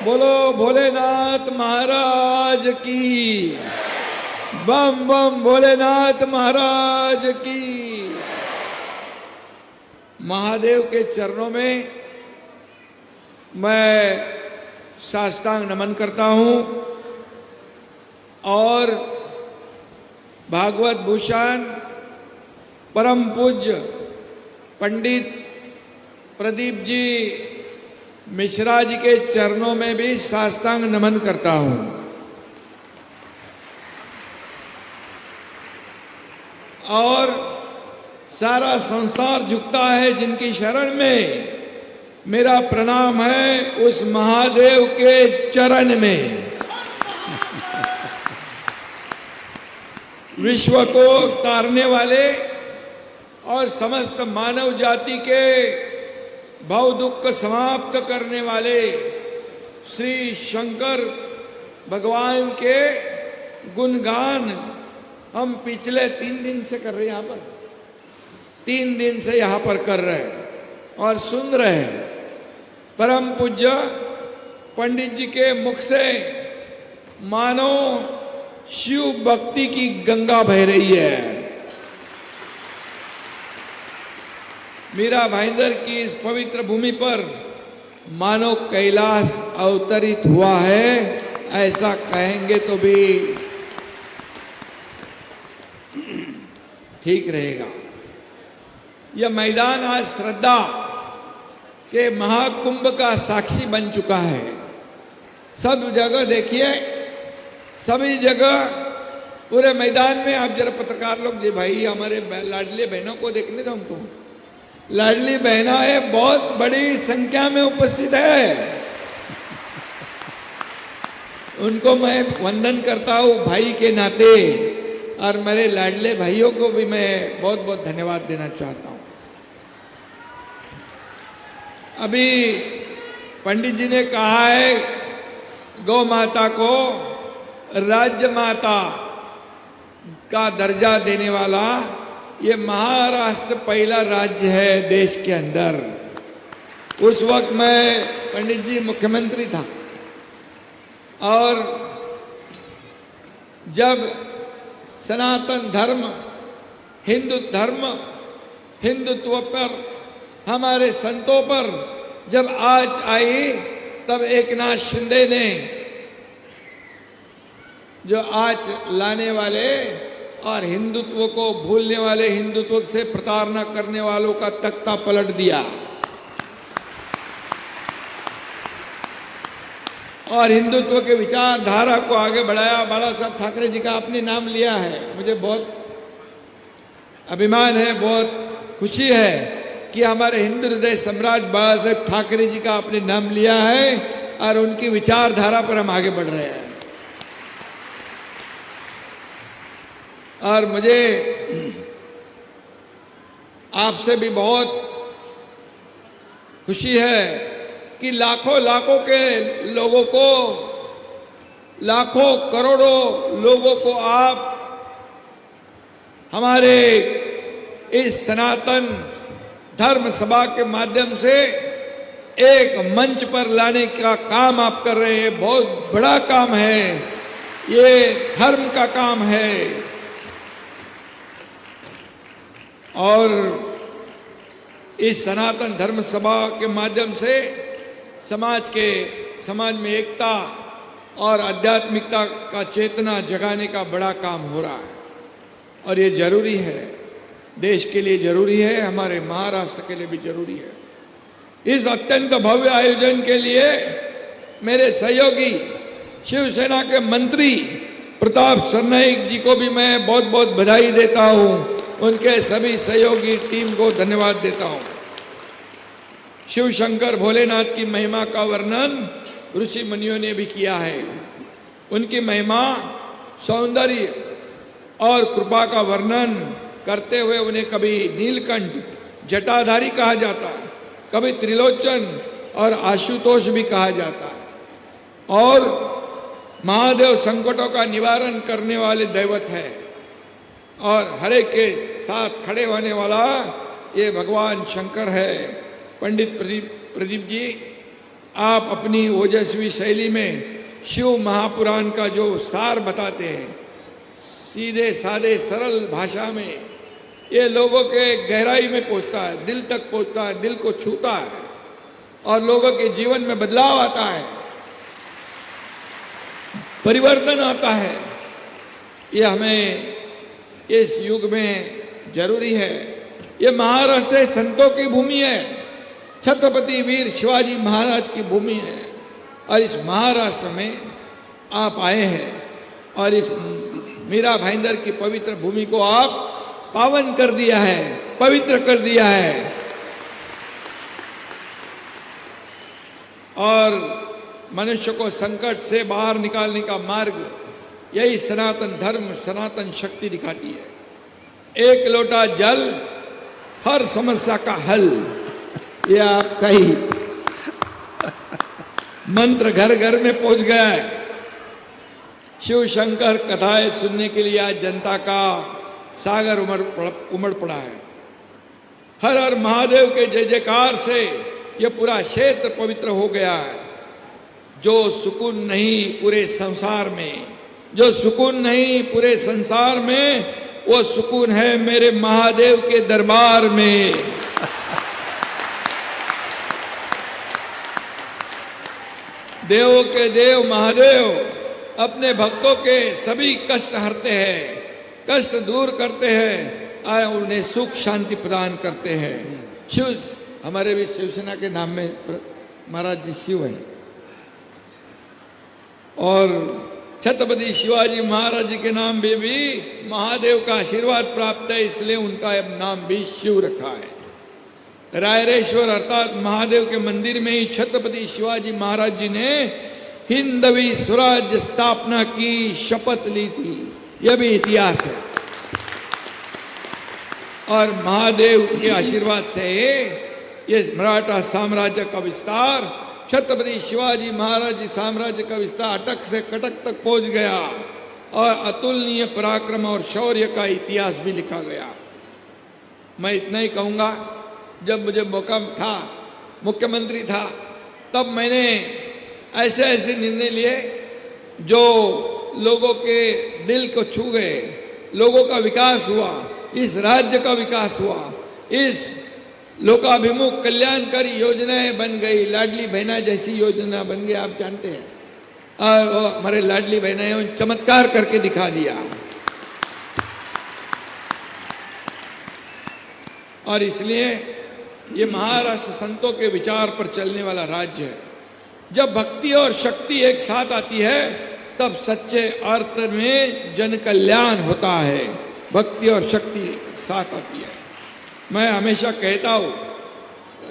S4: बोलो भोलेनाथ महाराज की, बम बम भोलेनाथ महाराज की। महादेव के चरणों में मैं साष्टांग नमन करता हूं और भागवत भूषण परम पूज्य पंडित प्रदीप जी मिश्रा जी के चरणों में भी साष्टांग नमन करता हूं। और सारा संसार झुकता है जिनकी शरण में, मेरा प्रणाम है उस महादेव के चरण में। विश्व को तारने वाले और समस्त मानव जाति के भव दुख समाप्त करने वाले श्री शंकर भगवान के गुणगान हम पिछले 3 दिन से कर रहे हैं। यहाँ पर 3 दिन से यहाँ पर कर रहे हैं और सुन रहे हैं। परम पूज्य पंडित जी के मुख से मानो शिव भक्ति की गंगा बह रही है। मीरा भाईंदर की इस पवित्र भूमि पर मानो कैलाश अवतरित हुआ है, ऐसा कहेंगे तो भी ठीक रहेगा। यह मैदान आज श्रद्धा के महाकुंभ का साक्षी बन चुका है। सब जगह देखिए, सभी जगह पूरे मैदान में आप जरा पत्रकार लोग जी भाई हमारे लाडली बहनों को देखने दो हमको। लाडली बहनाएं बहुत बड़ी संख्या में उपस्थित है। उनको मैं वंदन करता हूँ भाई के नाते, और मेरे लाडले भाइयों को भी मैं बहुत बहुत धन्यवाद देना चाहता हूँ। अभी पंडित जी ने कहा है गौ माता को राज्य माता का दर्जा देने वाला ये महाराष्ट्र पहला राज्य है देश के अंदर। उस वक्त मैं पंडित जी मुख्यमंत्री था, और जब सनातन धर्म हिंदुत्व पर हमारे संतों पर जब आज आई, तब एकनाथ शिंदे ने जो आज लाने वाले और हिंदुत्व को भूलने वाले, हिंदुत्व से प्रताड़ना करने वालों का तख्ता पलट दिया और हिंदुत्व के विचारधारा को आगे बढ़ाया। बाला साहब ठाकरे जी का आपने नाम लिया है, मुझे बहुत अभिमान है, बहुत खुशी है कि हमारे हिंदू हृदय सम्राट बाला साहब ठाकरे जी का आपने नाम लिया है और उनकी विचारधारा पर हम आगे बढ़ रहे हैं। और मुझे आपसे भी बहुत खुशी है कि लाखों के लोगों को, लाखों करोड़ों लोगों को आप हमारे इस सनातन धर्म सभा के माध्यम से एक मंच पर लाने का काम आप कर रहे हैं। बहुत बड़ा काम है, ये धर्म का काम है। और इस सनातन धर्म सभा के माध्यम से समाज में एकता और आध्यात्मिकता का चेतना जगाने का बड़ा काम हो रहा है, और ये जरूरी है, देश के लिए जरूरी है, हमारे महाराष्ट्र के लिए भी जरूरी है। इस अत्यंत भव्य आयोजन के लिए मेरे सहयोगी शिवसेना के मंत्री प्रताप सरनाईक जी को भी मैं बहुत बहुत बधाई देता हूं। उनके सभी सहयोगी टीम को धन्यवाद देता हूं। शिव शंकर भोलेनाथ की महिमा का वर्णन ऋषि मुनियों ने भी किया है। उनकी महिमा, सौंदर्य और कृपा का वर्णन करते हुए उन्हें कभी नीलकंठ जटाधारी कहा जाता है, कभी त्रिलोचन और आशुतोष भी कहा जाता है। और महादेव संकटों का निवारण करने वाले दैवत है, और हरे के साथ खड़े होने वाला ये भगवान शंकर है। पंडित प्रदीप जी, आप अपनी ओजस्वी शैली में शिव महापुराण का जो सार बताते हैं, सीधे सादे सरल भाषा में, ये लोगों के गहराई में पहुंचता है, दिल तक पहुंचता है, दिल को छूता है और लोगों के जीवन में बदलाव आता है, परिवर्तन आता है। ये हमें इस युग में जरूरी है। ये महाराष्ट्र संतों की भूमि है, छत्रपति वीर शिवाजी महाराज की भूमि है। और इस महाराष्ट्र में आप आए हैं और इस मीरा भाईंदर की पवित्र भूमि को आप पावन कर दिया है, पवित्र कर दिया है। और मनुष्य को संकट से बाहर निकालने का मार्ग यही सनातन धर्म, सनातन शक्ति दिखाती है। एक लोटा जल हर समस्या का हल, ये आपका ही मंत्र घर घर में पहुंच गया है। शिव शंकर कथाएं सुनने के लिए आज जनता का सागर उमड़ पड़ा है। हर हर महादेव के जय जयकार से यह पूरा क्षेत्र पवित्र हो गया है। जो सुकून नहीं पूरे संसार में, जो सुकून नहीं पूरे संसार में, वो सुकून है मेरे महादेव के दरबार में। देवों के देव महादेव अपने भक्तों के सभी कष्ट हरते हैं, कष्ट दूर करते हैं और उन्हें सुख शांति प्रदान करते हैं। शिव, हमारे भी शिवसेना के नाम में महाराज जी शिव हैं और छत्रपति शिवाजी महाराज जी के नाम में भी महादेव का आशीर्वाद प्राप्त है, इसलिए उनका नाम भी शिव रखा है। रायरेश्वर अर्थात महादेव के मंदिर में ही छत्रपति शिवाजी महाराज जी ने हिंदवी स्वराज्य स्थापना की शपथ ली थी, यह भी इतिहास है। और महादेव के आशीर्वाद से ये मराठा साम्राज्य का विस्तार, छत्रपति शिवाजी महाराज जी साम्राज्य का विस्तार अटक से कटक तक पहुंच गया और अतुलनीय पराक्रम और शौर्य का इतिहास भी लिखा गया। मैं इतना ही कहूंगा, जब मुझे मौका था, मुख्यमंत्री था, तब मैंने ऐसे ऐसे निर्णय लिए जो लोगों के दिल को छू गए, लोगों का विकास हुआ, इस राज्य का विकास हुआ, इस लोकाभिमुख कल्याणकारी योजनाएं बन गई, लाडली बहना जैसी योजना बन गई, आप जानते हैं। और हमारे लाडली बहना चमत्कार करके दिखा दिया। और इसलिए ये महाराष्ट्र संतों के विचार पर चलने वाला राज्य है। जब भक्ति और शक्ति एक साथ आती है तब सच्चे अर्थ में जन कल्याण होता है। भक्ति और शक्ति साथ आती है। मैं हमेशा कहता हूं,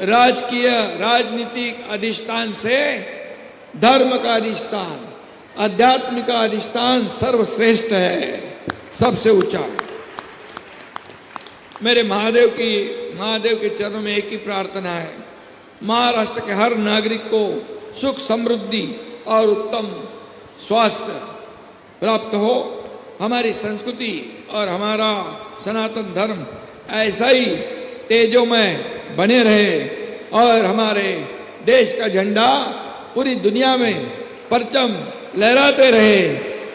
S4: राजकीय राजनीतिक अधिष्ठान से धर्म का अधिष्ठान, आध्यात्म का अधिष्ठान सर्वश्रेष्ठ है, सबसे ऊंचा है। मेरे महादेव के चरणों में एक ही प्रार्थना है, महाराष्ट्र के हर नागरिक को सुख समृद्धि और उत्तम स्वास्थ्य प्राप्त हो, हमारी संस्कृति और हमारा सनातन धर्म ऐसा ही तेजोमय बने रहे और हमारे देश का झंडा पूरी दुनिया में परचम लहराते रहे,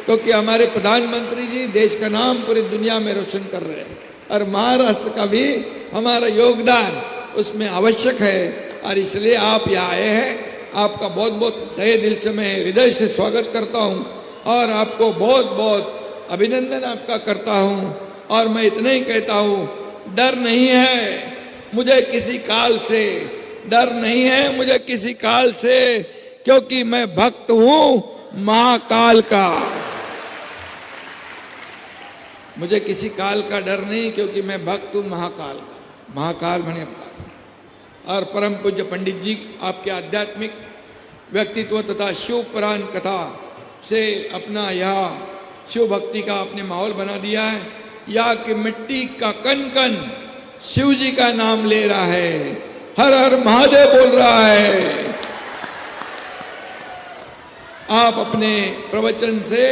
S4: क्योंकि हमारे प्रधानमंत्री जी देश का नाम पूरी दुनिया में रोशन कर रहे हैं और महाराष्ट्र का भी हमारा योगदान उसमें आवश्यक है। और इसलिए आप यहाँ आए हैं, आपका बहुत बहुत तहे दिल से मैं हृदय से स्वागत करता हूँ और आपको बहुत बहुत अभिनंदन आपका करता हूँ। और मैं इतना ही कहता हूँ, डर नहीं है मुझे किसी काल से, डर नहीं है मुझे किसी काल से, क्योंकि मैं भक्त हूँ महाकाल का। मुझे किसी काल का डर नहीं, क्योंकि मैं भक्त हूँ महाकाल का। महाकाल बने और परम पूज्य पंडित जी आपके आध्यात्मिक व्यक्तित्व तथा शिव पुराण कथा से अपना यह शिव भक्ति का आपने माहौल बना दिया है। यहाँ की मिट्टी का कण कण शिव जी का नाम ले रहा है, हर हर महादेव बोल रहा है। आप अपने प्रवचन से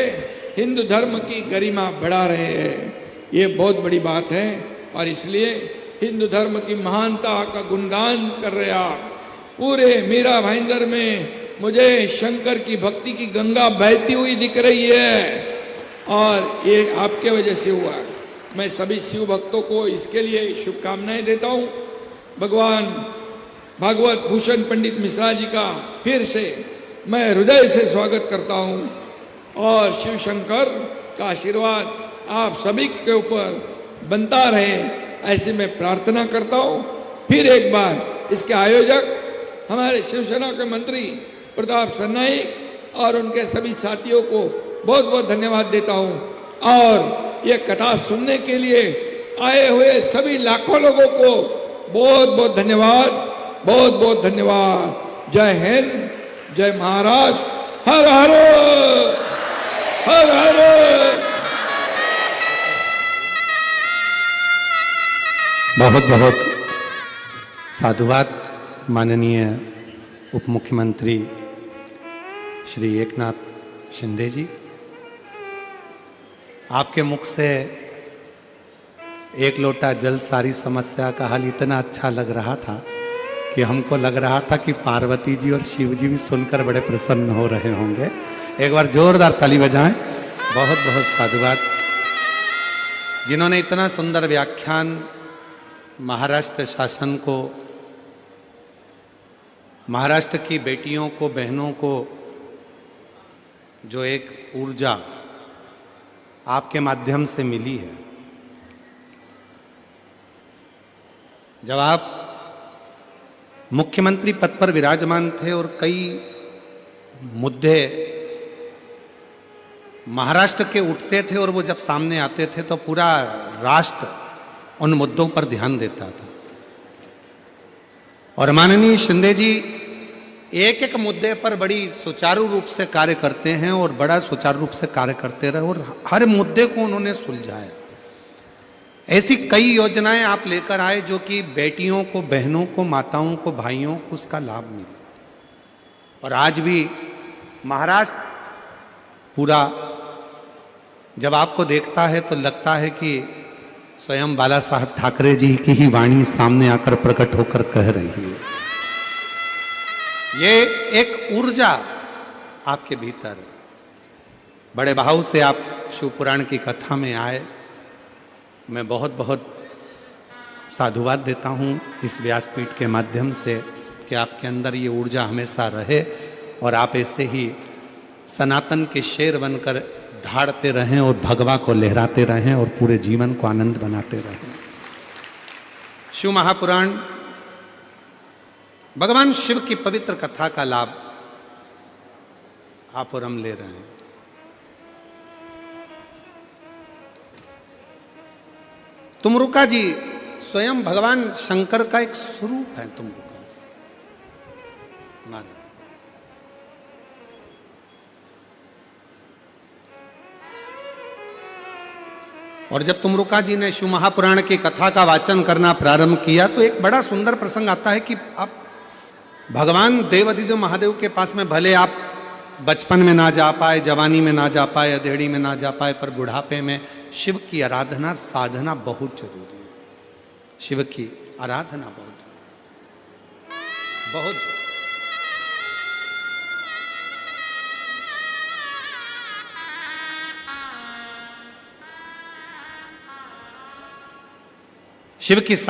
S4: हिंदू धर्म की गरिमा बढ़ा रहे हैं, ये बहुत बड़ी बात है। और इसलिए हिंदू धर्म की महानता का गुणगान कर रहे आप। पूरे मीरा भाईंदर में मुझे शंकर की भक्ति की गंगा बहती हुई दिख रही है और ये आपके वजह से हुआ। मैं सभी शिव भक्तों को इसके लिए शुभकामनाएं देता हूँ। भगवान भागवत भूषण पंडित मिश्रा जी का फिर से मैं हृदय से स्वागत करता हूँ और शिव शंकर का आशीर्वाद आप सभी के ऊपर बनता रहे, ऐसी मैं प्रार्थना करता हूँ। फिर एक बार इसके आयोजक हमारे शिवसेना के मंत्री प्रताप सरनाईक और उनके सभी साथियों को बहुत बहुत धन्यवाद देता हूँ। और ये कथा सुनने के लिए आए हुए सभी लाखों लोगों को बहुत बहुत धन्यवाद, बहुत बहुत धन्यवाद। जय हिंद, जय महाराष्ट्र, हर हर हर हर।
S1: बहुत बहुत साधुवाद माननीय उप मुख्यमंत्री श्री एकनाथ शिंदे जी। आपके मुख से एक लोटा जल सारी समस्या का हल इतना अच्छा लग रहा था कि हमको लग रहा था कि पार्वती जी और शिव जी भी सुनकर बड़े प्रसन्न हो रहे होंगे। एक बार जोरदार ताली बजाएं। बहुत बहुत साधुवाद जिन्होंने इतना सुंदर व्याख्यान महाराष्ट्र शासन को, महाराष्ट्र की बेटियों को, बहनों को जो एक ऊर्जा आपके माध्यम से मिली है। जब आप मुख्यमंत्री पद पर विराजमान थे और कई मुद्दे महाराष्ट्र के उठते थे और वो जब सामने आते थे तो पूरा राष्ट्र उन मुद्दों पर ध्यान देता था। और माननीय शिंदे जी एक एक मुद्दे पर बड़ी सुचारू रूप से कार्य करते हैं और बड़ा सुचारू रूप से कार्य करते रहे और हर मुद्दे को उन्होंने सुलझाया। ऐसी कई योजनाएं आप लेकर आए जो कि बेटियों को, बहनों को, माताओं को, भाइयों को उसका लाभ मिले। और आज भी महाराष्ट्र पूरा जब आपको देखता है तो लगता है कि स्वयं बाला साहब ठाकरे जी की ही वाणी सामने आकर प्रकट होकर कह रही है। ये एक ऊर्जा आपके भीतर, बड़े भाव से आप शिव पुराण की कथा में आए। मैं बहुत बहुत साधुवाद देता हूँ इस व्यासपीठ के माध्यम से कि आपके अंदर ये ऊर्जा हमेशा रहे और आप ऐसे ही सनातन के शेर बनकर धाड़ते रहें और भगवा को लहराते रहें और पूरे जीवन को आनंद बनाते रहें। शिव महापुराण भगवान शिव की पवित्र कथा का लाभ आप और हम ले रहे हैं। तुमरुका जी स्वयं भगवान शंकर का एक स्वरूप है। तुमरुका जी महाराज, और जब तुमरुका जी ने शिव महापुराण की कथा का वाचन करना प्रारंभ किया तो एक बड़ा सुंदर प्रसंग आता है कि आप भगवान देवादिदेव महादेव के पास में भले आप बचपन में ना जा पाए, जवानी में ना जा पाए, अधेड़ी में ना जा पाए, पर बुढ़ापे में शिव की आराधना, साधना बहुत जरूरी है। शिव की आराधना बहुत शिव की